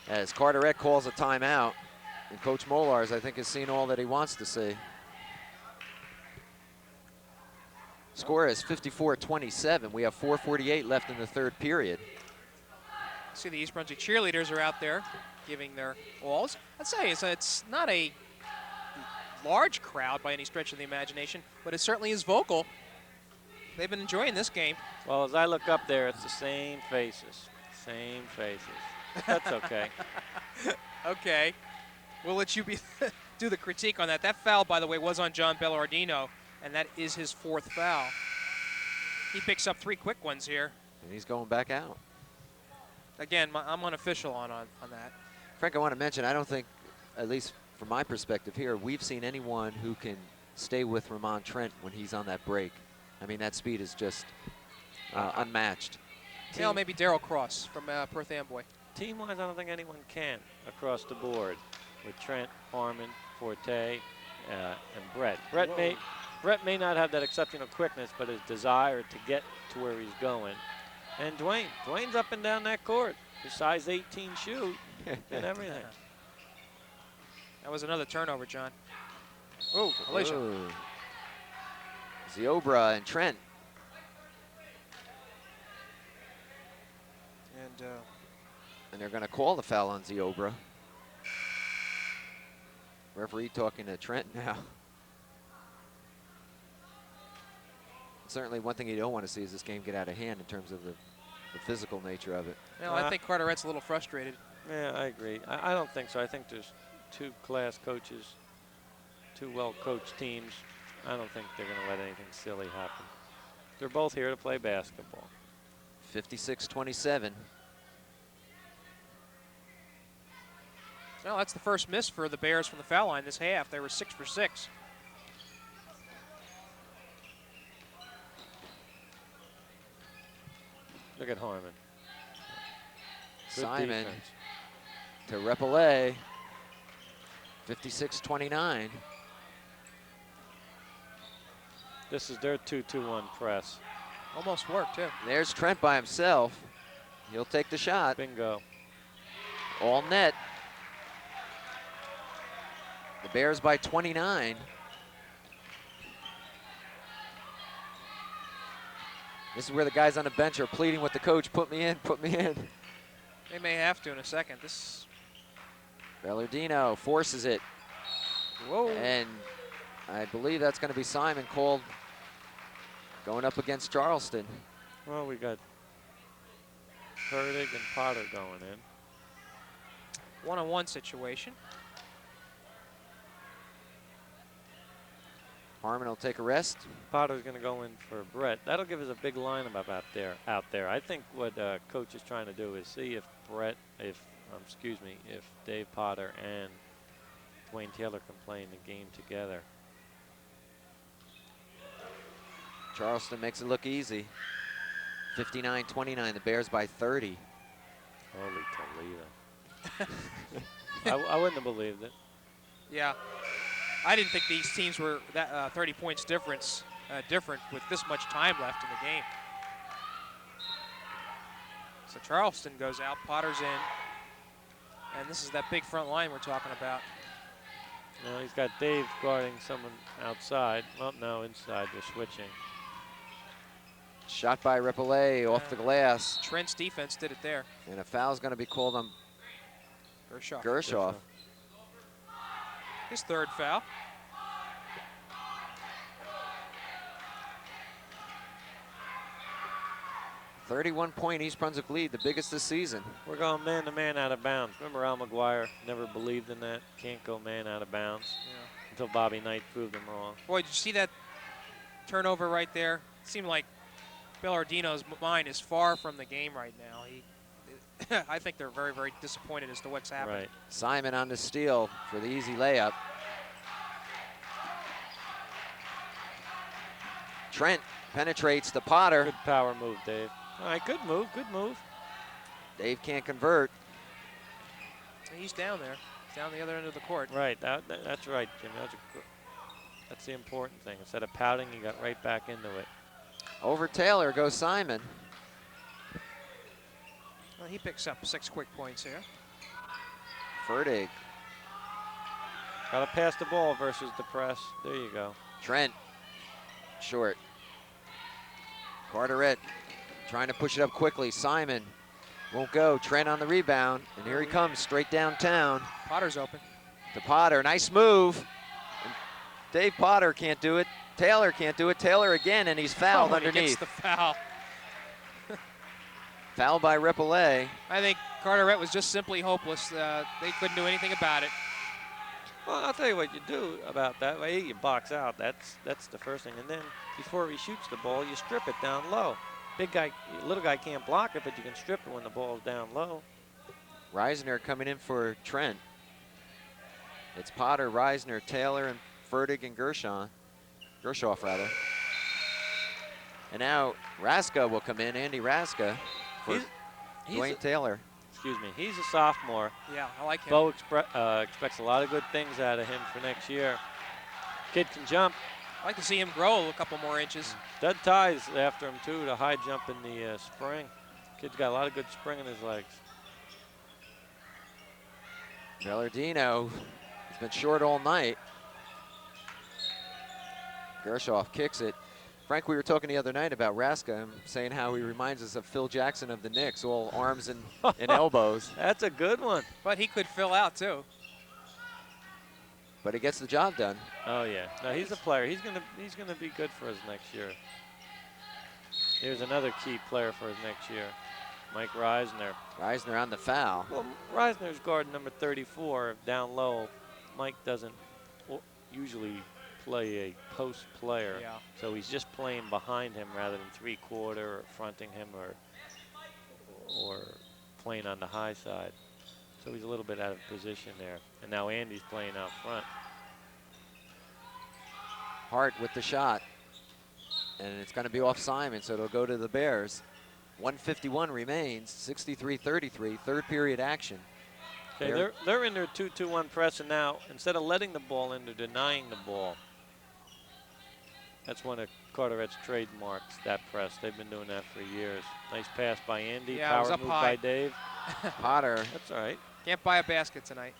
As Carteret calls a timeout, and Coach Molars, I think, has seen all that he wants to see. Score is 54-27. We have 4:48 left in the third period. See, the East Brunswick cheerleaders are out there giving their alls. I'd say it's not a large crowd by any stretch of the imagination, but it certainly is vocal. They've been enjoying this game. Well, as I look up there, it's the same faces. Same faces. That's okay. Okay. We'll let you do the critique on that. That foul, by the way, was on John Bellardino, and that is his fourth foul. He picks up 3 quick ones here. And he's going back out. Again, I'm unofficial on that. Frank, I want to mention, I don't think, at least from my perspective here, we've seen anyone who can stay with Ramon Trent when he's on that break. I mean, that speed is just unmatched. Well, maybe Darryl Cross from Perth Amboy. Team-wise, I don't think anyone can across the board with Trent, Harmon, Forte, and Brett. Brett may not have that exceptional quickness, but his desire to get to where he's going. And Dwayne's up and down that court. His size 18 shoe and everything. That was another turnover, John. Oh, collision. Ziobro and Trent. And they're going to call the foul on Ziobro. Referee talking to Trent now. Certainly one thing you don't want to see is this game get out of hand in terms of the physical nature of it. Well, I think Carteret's a little frustrated. Yeah, I agree. I don't think so. I think there's 2 class coaches, 2 well-coached teams. I don't think they're going to let anything silly happen. They're both here to play basketball. 56-27. Well, that's the first miss for the Bears from the foul line this half. They were 6 for 6. Look at Harmon. Good Simon defense. to Repollet. 56-29. This is their 2-2-1 press. Almost worked, too. There's Trent by himself. He'll take the shot. Bingo. All net. The Bears by 29. This is where the guys on the bench are pleading with the coach, put me in, put me in. They may have to in a second. Bellardino forces it. Whoa. And I believe that's going to be Simon called going up against Charleston. Well, we got Hertig and Potter going in. One-on-one situation. Harmon will take a rest. Potter's going to go in for Brett. That'll give us a big lineup out there. I think what coach is trying to do is see if if Dave Potter and Dwayne Taylor can play in the game together. Charleston makes it look easy. 59-29, the Bears by 30. Holy Toledo. I wouldn't have believed it. Yeah, I didn't think these teams were that 30 points different with this much time left in the game. So Charleston goes out, Potter's in, and this is that big front line we're talking about. Well, he's got Dave guarding someone outside. Well, no, inside. They're switching. Shot by Ripollet off the glass. Trent's defense did it there. And a foul's going to be called on Gershoff. His third foul. .31 East Brunswick lead, the biggest this season. We're going man-to-man out of bounds. Remember Al McGuire never believed in that. Can't go man out of bounds until Bobby Knight proved him wrong. Boy, did you see that turnover right there? It seemed like Bellardino's mind is far from the game right now. I think they're very, very disappointed as to what's happened. Right. Simon on the steal for the easy layup. Trent penetrates to Potter. Good power move, Dave. All right, good move, good move. Dave can't convert. He's down there. He's down the other end of the court. Right, that's right, Jimmy. That's the important thing. Instead of pouting, he got right back into it. Over Taylor goes Simon. Well, he picks up 6 quick points here. Fertig. Got to pass the ball versus the press. There you go. Trent, short. Carteret trying to push it up quickly. Simon won't go. Trent on the rebound, and here he comes straight downtown. Potter's open. To Potter, nice move. And Dave Potter can't do it. Taylor can't do it. Taylor again, and he's fouled underneath. He gets the foul. Foul by Ripollet. I think Carteret was just simply hopeless. They couldn't do anything about it. Well, I'll tell you what you do about that. Way you box out. That's the first thing. And then before he shoots the ball, you strip it down low. Big guy, little guy can't block it, but you can strip it when the ball's down low. Reisner coming in for Trent. It's Potter, Reisner, Taylor, and Fertig and Gershoff rather. And now Raska will come in, Andy Raska, for Dwayne Taylor. Excuse me, he's a sophomore. Yeah, I like him. Bo expects a lot of good things out of him for next year. Kid can jump. I'd like to see him grow a couple more inches. Stud ties after him too to high jump in the spring. Kid's got a lot of good spring in his legs. Bellardino has been short all night. Gershoff kicks it. Frank, we were talking the other night about Raska, saying how he reminds us of Phil Jackson of the Knicks, all arms and elbows. That's a good one. But he could fill out too. But he gets the job done. Oh yeah, no, he's a player. He's gonna be good for us next year. Here's another key player for us next year, Mike Reisner. Reisner on the foul. Well, Reisner's guard number 34 down low. Mike doesn't usually play a post player, so he's just playing behind him rather than 3/4 or fronting him or playing on the high side. So he's a little bit out of position there. And now Andy's playing out front. Hart with the shot. And it's going to be off Simon, so it'll go to the Bears. 1:51 remains, 63-33, third period action. Okay, they're in their 2-2-1 press, and now instead of letting the ball in, they're denying the ball. That's one of Carteret's trademarks, that press. They've been doing that for years. Nice pass by Andy, yeah, power move by Dave. Potter. That's all right. Can't buy a basket tonight.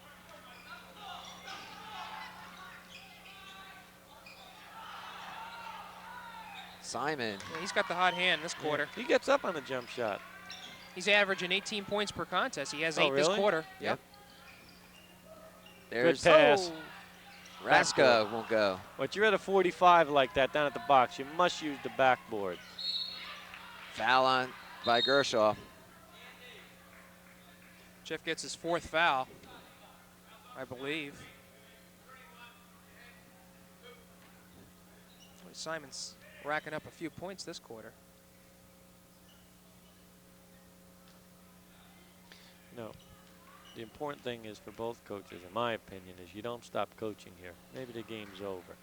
Simon. Yeah, he's got the hot hand this quarter. He gets up on the jump shot. He's averaging 18 points per contest. He has 8 really? this quarter. Yep. There's good pass. Raska won't go. But you're at a 45 like that down at the box. You must use the backboard. Foul on by Gershoff. Jeff gets his 4th foul, I believe. Simon's racking up a few points this quarter. No. The important thing is for both coaches, in my opinion, is you don't stop coaching here. Maybe the game's over,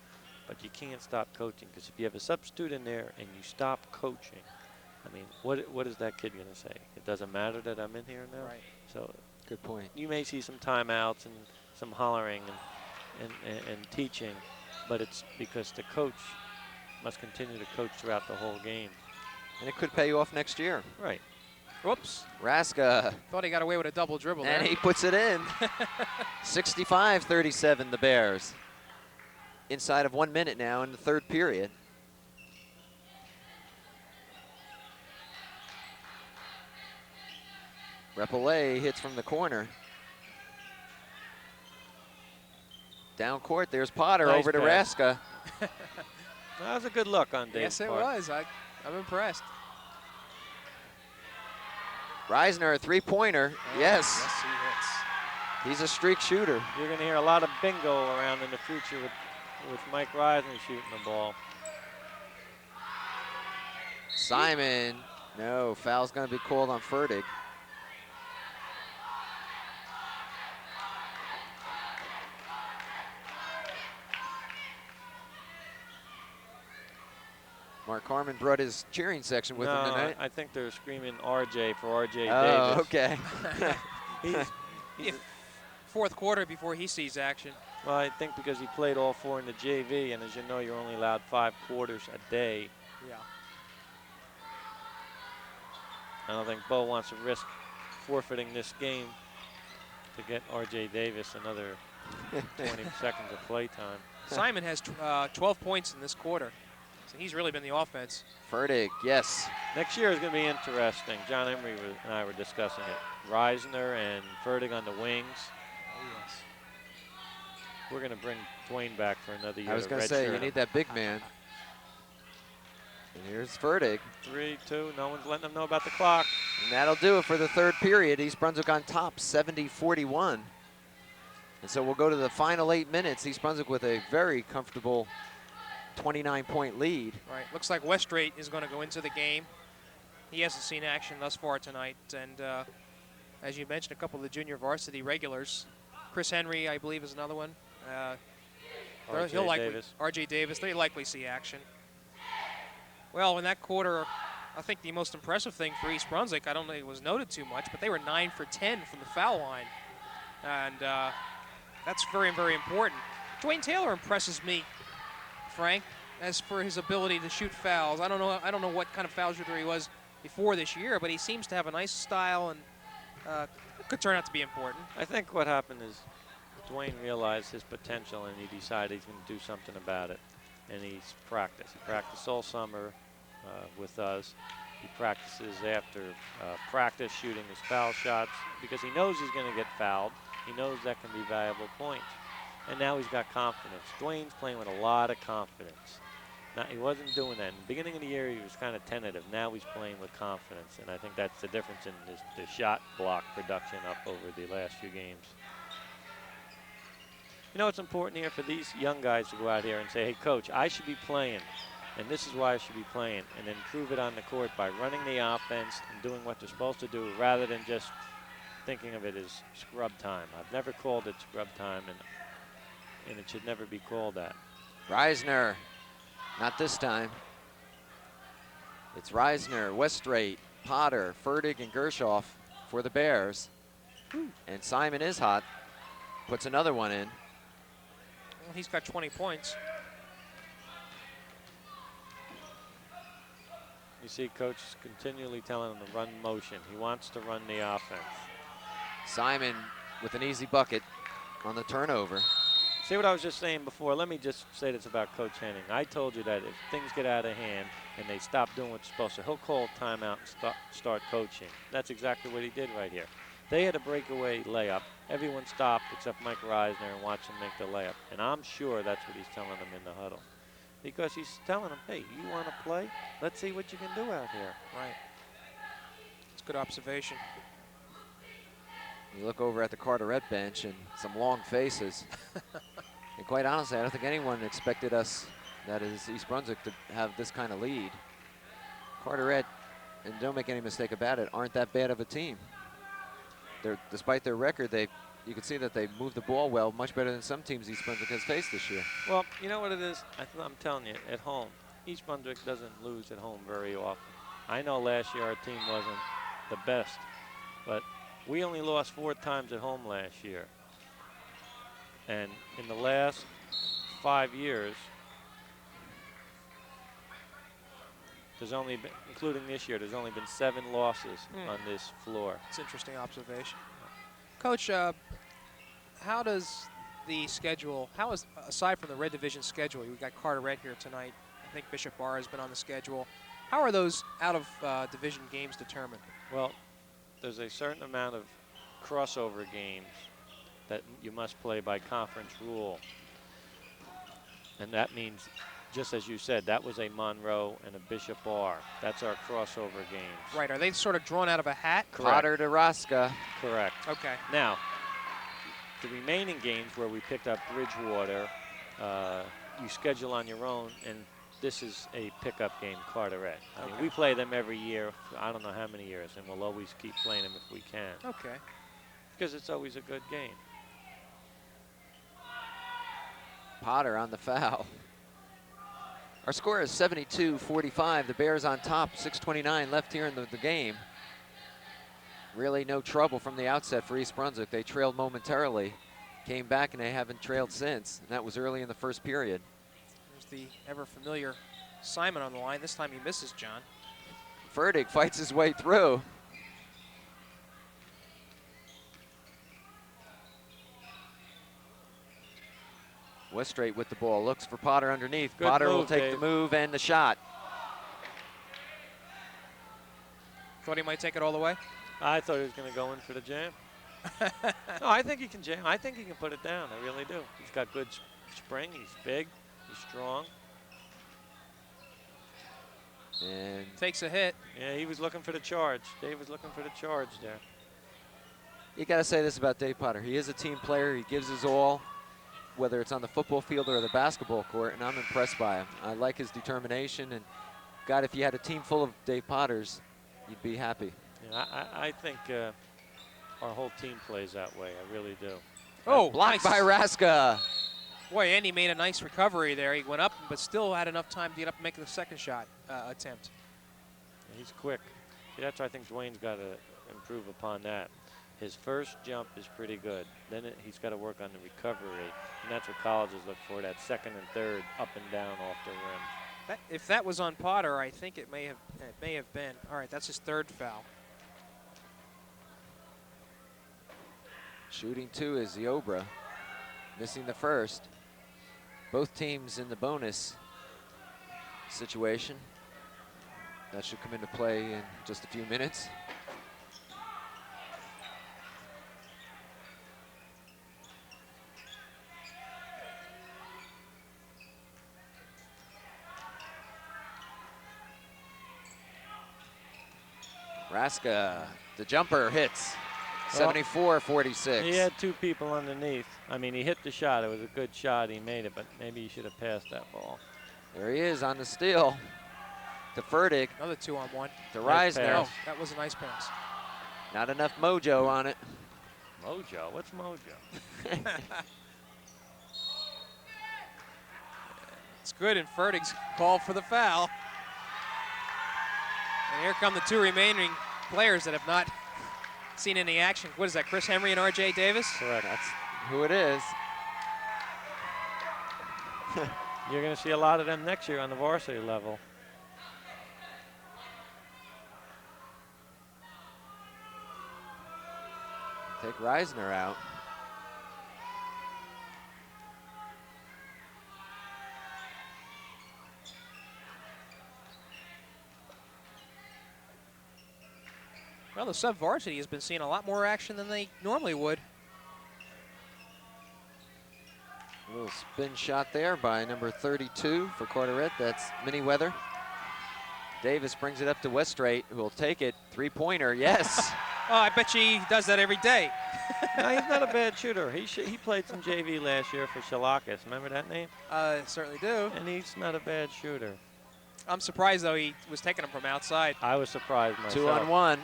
but you can't stop coaching, because if you have a substitute in there and you stop coaching, I mean, what is that kid going to say? It doesn't matter that I'm in here now? Right. So Good point. you may see some timeouts and some hollering and teaching, but it's because the coach must continue to coach throughout the whole game. And it could pay you off next year. Right. Whoops. Raska. Thought he got away with a double dribble there. And he puts it in. 65-37, the Bears. Inside of 1 minute now in the third period. Repollet hits from the corner. Down court, there's Potter Nice over to pass. Raska. That was a good look on Dave's Yes, it part. was. I'm impressed. Reisner, a three-pointer. Yes, Yes, he hits. he's a streak shooter. You're going to hear a lot of bingo around in the future with Mike Reisner shooting the ball. Simon, no, foul's going to be called on Fertig. Mark Harmon brought his cheering section with him tonight. I think they're screaming RJ for RJ Oh, Davis. okay. He's Fourth quarter before he sees action. well, I think because he played all four in the JV, and as you know, you're only allowed 5 quarters a day. Yeah. I don't think Bo wants to risk forfeiting this game to get RJ Davis another 20 seconds of play time. Simon has 12 points in this quarter. So he's really been the offense. Fertig, yes. Next year is going to be interesting. John Emery and I were discussing it. Reisner and Fertig on the wings. Oh, yes. We're going to bring Dwayne back for another year. I was going to say, you need that big man. And here's Fertig. 3-2. No one's letting them know about the clock. And that'll do it for the third period. East Brunswick on top, 70-41. And so we'll go to the final 8 minutes. East Brunswick with a very comfortable 29-point lead. Right. Looks like Westrate is going to go into the game. He hasn't seen action thus far tonight. And as you mentioned, a couple of the junior varsity regulars. Chris Henry, I believe, is another one. RJ Davis. They likely see action. Well, in that quarter, I think the most impressive thing for East Brunswick, I don't think it was noted too much, but they were 9 for 10 from the foul line. And that's very, very important. Dwayne Taylor impresses me, Frank, as for his ability to shoot fouls. I don't know what kind of foul shooter he was before this year, but he seems to have a nice style, and it could turn out to be important. I think what happened is Dwayne realized his potential, and he decided he's going to do something about it. And he's practiced. He practiced all summer with us. He practices after practice shooting his foul shots because he knows he's going to get fouled. He knows that can be valuable points. And now he's got confidence. Dwayne's playing with a lot of confidence. Now, he wasn't doing that. In the beginning of the year, he was kind of tentative. Now he's playing with confidence, and I think that's the difference in the shot block production up over the last few games. You know, it's important here for these young guys to go out here and say, hey, coach, I should be playing, and this is why I should be playing, and then prove it on the court by running the offense and doing what they're supposed to do rather than just thinking of it as scrub time. I've never called it scrub time, and it should never be called that. Reisner, not this time. It's Reisner, Westrate, Potter, Fertig, and Gershoff for the Bears. And Simon is hot, puts another one in. Well, he's got 20 points. You see Coach is continually telling him to run motion. He wants to run the offense. Simon with an easy bucket on the turnover. See what I was just saying before? Let me just say this about Coach Henning. I told you that if things get out of hand and they stop doing what they're supposed to, he'll call timeout and start coaching. That's exactly what he did right here. They had a breakaway layup. Everyone stopped except Mike Reisner and watched him make the layup. And I'm sure that's what he's telling them in the huddle. Because he's telling them, hey, you want to play? Let's see what you can do out here. Right. It's a good observation. You look over at the Carteret bench and some long faces. And quite honestly, I don't think anyone expected us that is East Brunswick to have this kind of lead. Carteret, and don't make any mistake about it, aren't that bad of a team. Despite their record, you can see that they move the ball well, much better than some teams East Brunswick has faced this year. Well, you know what it is? I'm telling you, at home, East Brunswick doesn't lose at home very often. I know last year our team wasn't the best, but we only lost 4 times at home last year. And in the last 5 years, there's only been, including this year, there's only been 7 losses on this floor. It's an interesting observation. Coach, how does the schedule, aside from the Red Division schedule, we've got Carteret here tonight. I think Bishop Bar has been on the schedule. How are those out-of-division games determined? Well, there's a certain amount of crossover games that you must play by conference rule. And that means, just as you said, that was a Monroe and a Bishop Bar. That's our crossover games. Right, are they sort of drawn out of a hat? Correct. Potter to Rosca. Correct. Okay. Now, the remaining games where we picked up Bridgewater, you schedule on your own, and this is a pickup game, Carteret. I mean, we play them every year, I don't know how many years, and we'll always keep playing them if we can. Okay. Because it's always a good game. Potter on the foul. Our score is 72-45. The Bears on top, 6:29 left here in the game. Really no trouble from the outset for East Brunswick. They trailed momentarily, came back, and they haven't trailed since. And that was early in the first period. There's the ever-familiar Simon on the line. This time he misses, John. Ferdig fights his way through. Westrate with the ball, looks for Potter underneath. Good Potter will move, take Dave. the move and the shot. Thought he might take it all the way? I thought he was going to go in for the jam. No, I think he can jam. I think he can put it down. I really do. He's got good spring. He's big. He's strong. And Takes a hit. Yeah, he was looking for the charge. Dave was looking for the charge there. you got to say this about Dave Potter. He is a team player. He gives his all, whether it's on the football field or the basketball court, and I'm impressed by him. I like his determination, and God, if you had a team full of Dave Potters, you'd be happy. Yeah, I think our whole team plays that way. I really do. Oh, Blocked nice. by Raska. Boy, Andy made a nice recovery there. He went up, but still had enough time to get up and make the second shot attempt. He's quick. See, that's why I think Dwayne's got to improve upon that. His first jump is pretty good. Then he's got to work on the recovery, and that's what colleges look for, that second and third up and down off the rim. If that was on Potter, I think it may have been. All right, that's his third foul. Shooting 2 is Ziobra, missing the first. Both teams in the bonus situation. That should come into play in just a few minutes. Raska, the jumper hits. 74-46. He had 2 people underneath. I mean, he hit the shot. It was a good shot. He made it, but maybe he should have passed that ball. There he is on the steal. To Ferdig. Another 2-on-1. To Nice Reisner. pass. Oh, that was a nice pass. Not enough mojo on it. Mojo? What's mojo? It's good, and Ferdig's called for the foul. And here come the 2 remaining players that have not seen any action. What is that, Chris Henry and R.J. Davis? Correct. That's who it is. You're going to see a lot of them next year on the varsity level. Take Reisner out. Well, the sub-varsity has been seeing a lot more action than they normally would. A little spin shot there by number 32 for Carteret. That's Miniweather. Davis brings it up to Westrate, who will take it. 3-pointer, yes. Oh, I bet you he does that every day. No, he's not a bad shooter. He played some JV last year for Shalakis. Remember that name? Certainly do. And he's not a bad shooter. I'm surprised, though, he was taking him from outside. I was surprised myself. 2-on-1.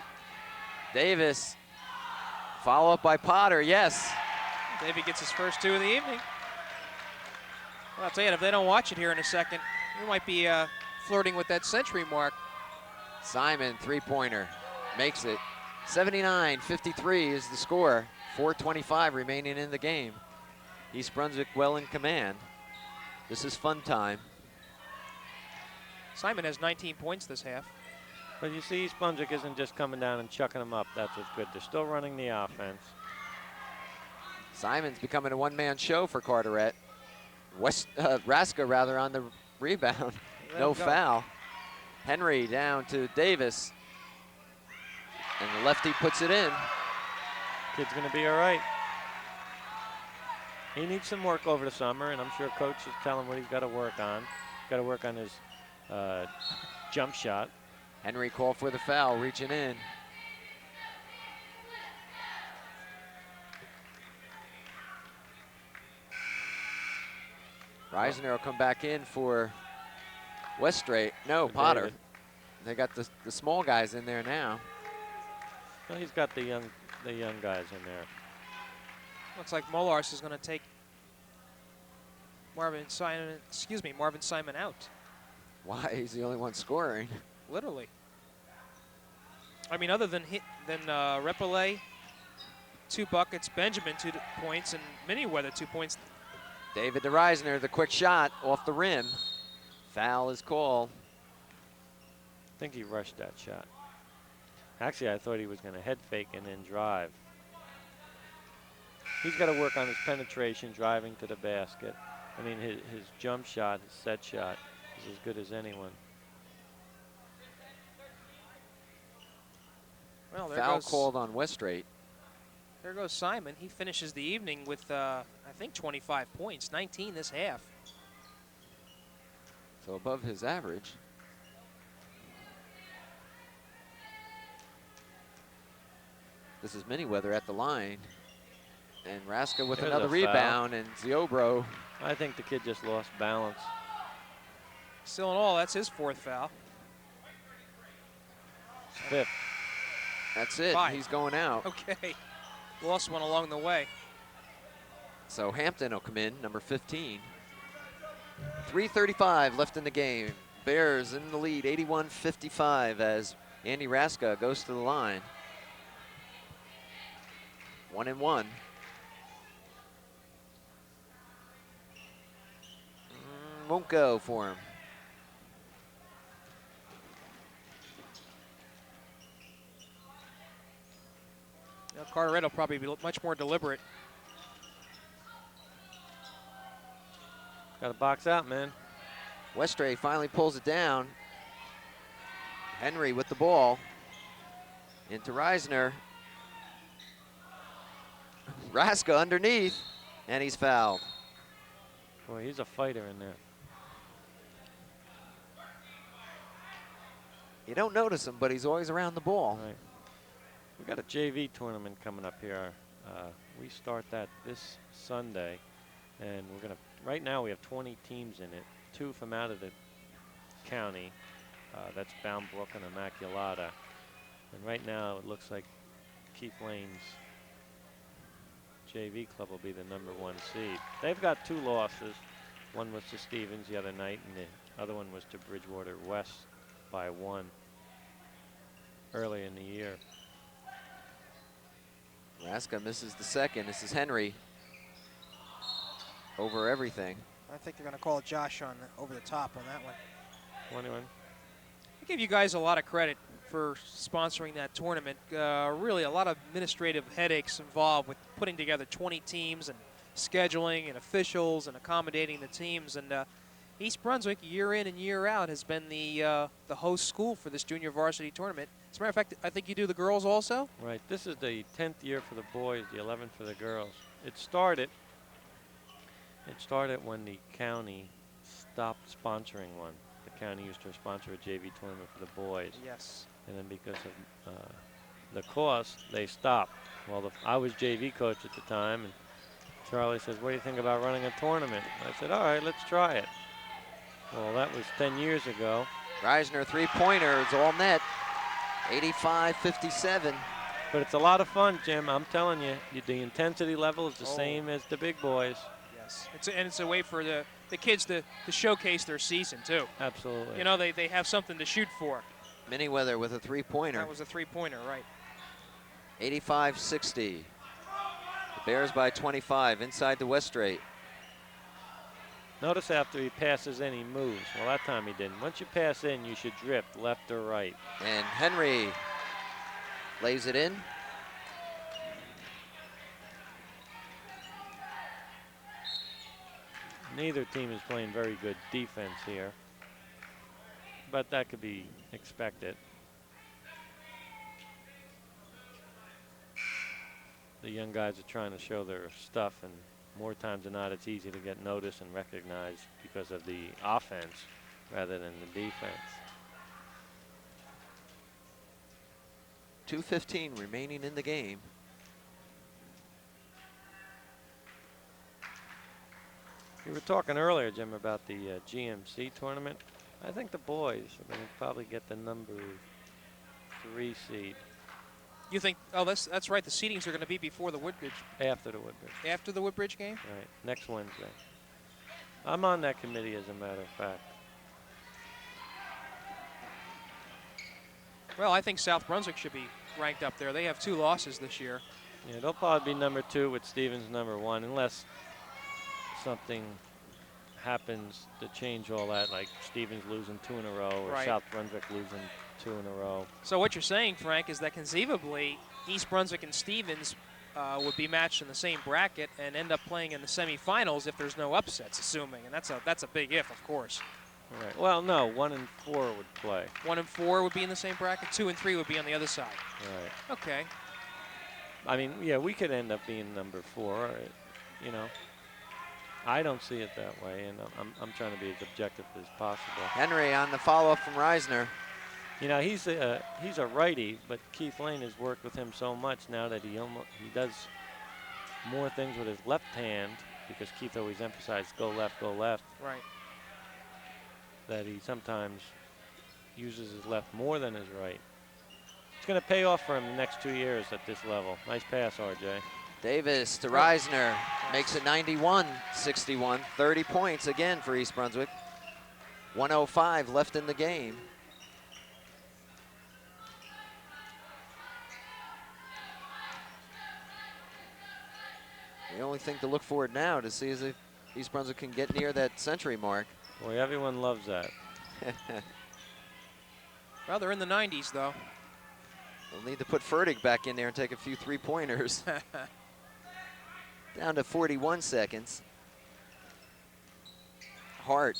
Davis. Follow up by Potter. Yes. Davey gets his first 2 of the evening. Well, I'll tell you, if they don't watch it here in a second, he might be flirting with that century mark. Simon, three-pointer. Makes it. 79-53 is the score. 4:25 remaining in the game. East Brunswick well in command. This is fun time. Simon has 19 points this half. But you see, East Brunswick isn't just coming down and chucking them up. That's what's good. They're still running the offense. Simon's becoming a one-man show for Carteret. Raska, rather, on the rebound. No foul. Henry down to Davis. And the lefty puts it in. Kid's going to be all right. He needs some work over the summer, and I'm sure coach is telling him what he's got to work on. Got to work on his jump shot. Henry called for the foul, reaching in. Reisner will come back in for Westray. No, Potter. David. They got the small guys in there now. Well, he's got the young guys in there. Looks like Molars is going to take Marvin Simon out. Why? He's the only one scoring. Literally. I mean, other than Repelé, 2 buckets, Benjamin 2 points, and Miniweather 2 points. David DeReisner, the quick shot off the rim. Foul is called. I think he rushed that shot. Actually, I thought he was going to head fake and then drive. He's got to work on his penetration, driving to the basket. I mean, his jump shot, his set shot is as good as anyone. Well, there Foul goes, called on Westray. There goes Simon. He finishes the evening with, I think, 25 points, 19 this half. So above his average. This is Miniweather at the line. And Raska with There's another a foul. rebound, and Ziobro. I think the kid just lost balance. Still in all, that's his 4th foul. Fifth. That's it. 5. He's going out. Okay. Lost one along the way. So Hampton will come in, number 15. 3:35 left in the game. Bears in the lead, 81-55, as Andy Raska goes to the line. 1-1. Won't go for him. Now, Carteret will probably be much more deliberate. Got to box out, man. Westray finally pulls it down. Henry with the ball. Into Reisner. Raska underneath, and he's fouled. Boy, he's a fighter in there. You don't notice him, but he's always around the ball. Right. We got a JV tournament coming up here. We start that this Sunday, and we're gonna. Right now, we have 20 teams in it. 2 from out of the county. That's Bound Brook and Immaculata. And right now, it looks like Keith Lane's JV club will be the #1 seed. They've got 2 losses. One was to Stevens the other night, and the other one was to Bridgewater West by 1 early in the year. Raska misses the second. This is Henry over everything. I think they're going to call Josh on over the top on that one. 21. I give you guys a lot of credit for sponsoring that tournament. Really a lot of administrative headaches involved with putting together 20 teams and scheduling and officials and accommodating the teams. And East Brunswick, year in and year out, has been the host school for this junior varsity tournament. As a matter of fact, I think you do the girls also? Right. This is the 10th year for the boys, the 11th for the girls. It started when the county stopped sponsoring one. The county used to sponsor a JV tournament for the boys. Yes. And then because of the course, they stopped. Well, I was JV coach at the time, and Charlie says, what do you think about running a tournament? I said, all right, let's try it. Well, that was 10 years ago. Reisner three-pointer is all net. 85-57. But it's a lot of fun, Jim. I'm telling you, the intensity level is the same as the big boys. Yes, it's a way for the kids to showcase their season, too. Absolutely. You know, they have something to shoot for. Miniweather with a three-pointer. That was a three-pointer, right. 85-60. The Bears by 25 inside the West Straight. Notice after he passes in, he moves. Well, that time he didn't. Once you pass in, you should drift left or right. And Henry lays it in. Neither team is playing very good defense here, but that could be expected. The young guys are trying to show their stuff, and more times than not, it's easy to get noticed and recognized because of the offense rather than the defense. 2:15 remaining in the game. We were talking earlier, Jim, about the GMC tournament. I think the boys are going to probably get the number 3 seed. You think, oh, that's right, the seedings are going to be before the Woodbridge. After the Woodbridge. After the Woodbridge game? Right, next Wednesday. I'm on that committee, as a matter of fact. Well, I think South Brunswick should be ranked up there. They have 2 losses this year. Yeah, they'll probably be number 2 with Stevens number 1, unless something happens to change all that, like Stevens losing 2 in a row or Right. South Brunswick losing 2 in a row. So what you're saying, Frank, is that conceivably East Brunswick and Stevens would be matched in the same bracket and end up playing in the semifinals if there's no upsets, assuming, and that's a big if, of course. Right. Well, no, 1 and 4 would play. 1 and 4 would be in the same bracket. 2 and 3 would be on the other side. Right. Okay. I mean, yeah, we could end up being number 4. You know, I don't see it that way, and I'm trying to be as objective as possible. Henry on the follow-up from Reisner. You know, he's a righty, but Keith Lane has worked with him so much now that he does more things with his left hand, because Keith always emphasized go left, Right. that he sometimes uses his left more than his right. It's going to pay off for him the next 2 years at this level. Nice pass, RJ. Davis to Reisner, makes it 91-61, 30 points again for East Brunswick. 1:05 left in the game. The only thing to look forward now to see is if East Brunswick can get near that century mark. Boy, everyone loves that. Well, they're in the 90s, though. We'll need to put Fertig back in there and take a few three-pointers. Down to 41 seconds. Hart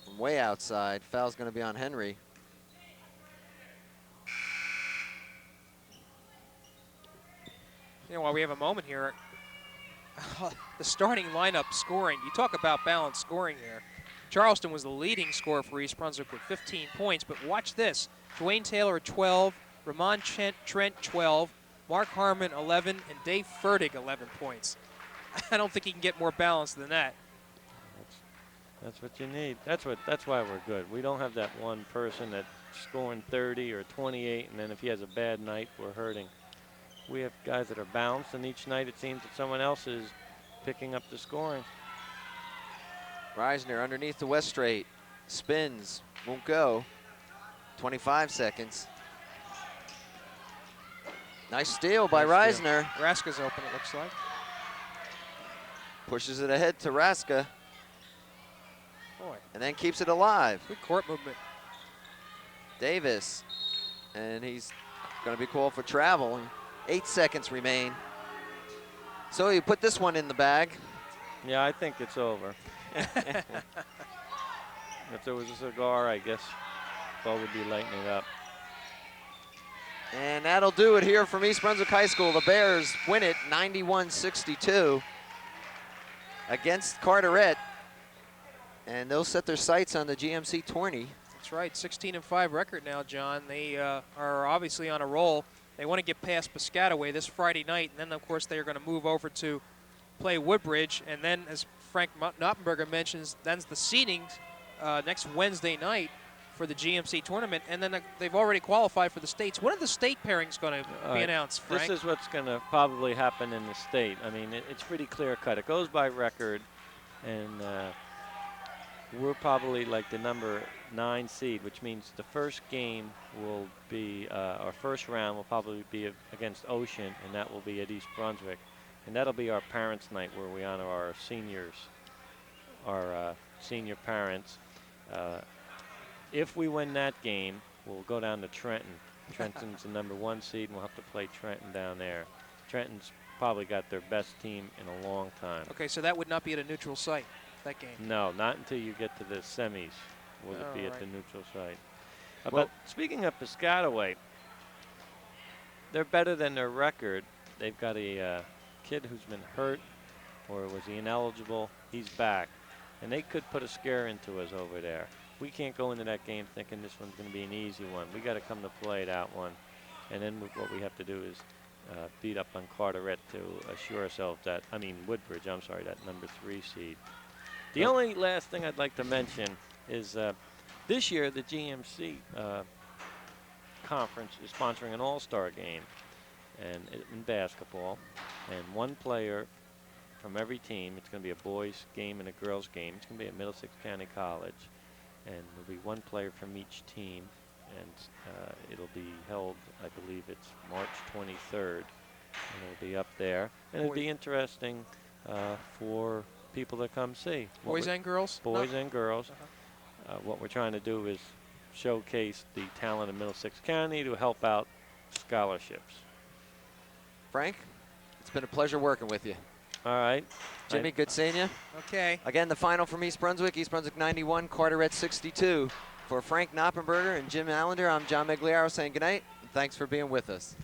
from way outside. Foul's going to be on Henry. You know, while we have a moment here, the starting lineup scoring, you talk about balanced scoring here. Charleston was the leading scorer for East Brunswick with 15 points, but watch this. Dwayne Taylor 12, Ramon Trent 12, Mark Harmon 11, and Dave Fertig 11 points. I don't think he can get more balanced than that. That's what you need. That's why we're good. We don't have that one person that's scoring 30 or 28, and then if he has a bad night, we're hurting. We have guys that are balanced, and each night it seems that someone else is picking up the scoring. Reisner underneath the West Straight. Spins, won't go. 25 seconds. Nice steal by Nice steal. Reisner. Raska's open, it looks like. Pushes it ahead to Raska. Boy, And then keeps it alive. good court movement. Davis. And he's going to be called for travel. 8 seconds remain. So you put this one in the bag. Yeah, I think it's over. If there was a cigar, I guess Bo would be lighting it up. And that'll do it here from East Brunswick High School. The Bears win it 91-62 against Carteret. And they'll set their sights on the GMC tourney. That's right, 16-5 record now, John. They are obviously on a roll. They want to get past Piscataway this Friday night, and then, of course, they are going to move over to play Woodbridge. And then, as Frank Noppenberger mentions, then's the seeding next Wednesday night for the GMC tournament. And then they've already qualified for the states. When are the state pairings going to be announced, Frank? This is what's going to probably happen in the state. I mean, it's pretty clear cut. It goes by record, and we're probably like the number 9 seed, which means the first game will be, our first round will probably be against Ocean, and that will be at East Brunswick. And that'll be our parents' night where we honor our seniors, our senior parents. If we win that game, we'll go down to Trenton. Trenton's the number 1 seed, and we'll have to play Trenton down there. Trenton's probably got their best team in a long time. Okay, so that would not be at a neutral site, that game? No, not until you get to the semis will it be at right. the neutral site. Well, But speaking of Piscataway, they're better than their record. They've got a kid who's been hurt, or was he ineligible? He's back. And they could put a scare into us over there. We can't go into that game thinking this one's going to be an easy one. We got to come to play that one. And then what we have to do is beat up on Carteret to assure ourselves that, Woodbridge, I'm sorry, that number 3 seed. The only last thing I'd like to mention is this year the GMC conference is sponsoring an all-star game and in basketball, and 1 player from every team. It's going to be a boys game and a girls game. It's going to be at Middlesex County College, and there'll be 1 player from each team, and it'll be held, I believe it's March 23rd, and it'll be up there. And it'll be interesting for people to come see. Boys and girls? Boys and girls. What we're trying to do is showcase the talent of Middlesex County to help out scholarships. Frank, it's been a pleasure working with you. All right. Jimmy, good seeing you. Okay. Again, the final from East Brunswick 91, Carteret 62. For Frank Noppenberger and Jim Allinder, I'm John Meggiolaro saying goodnight, and thanks for being with us.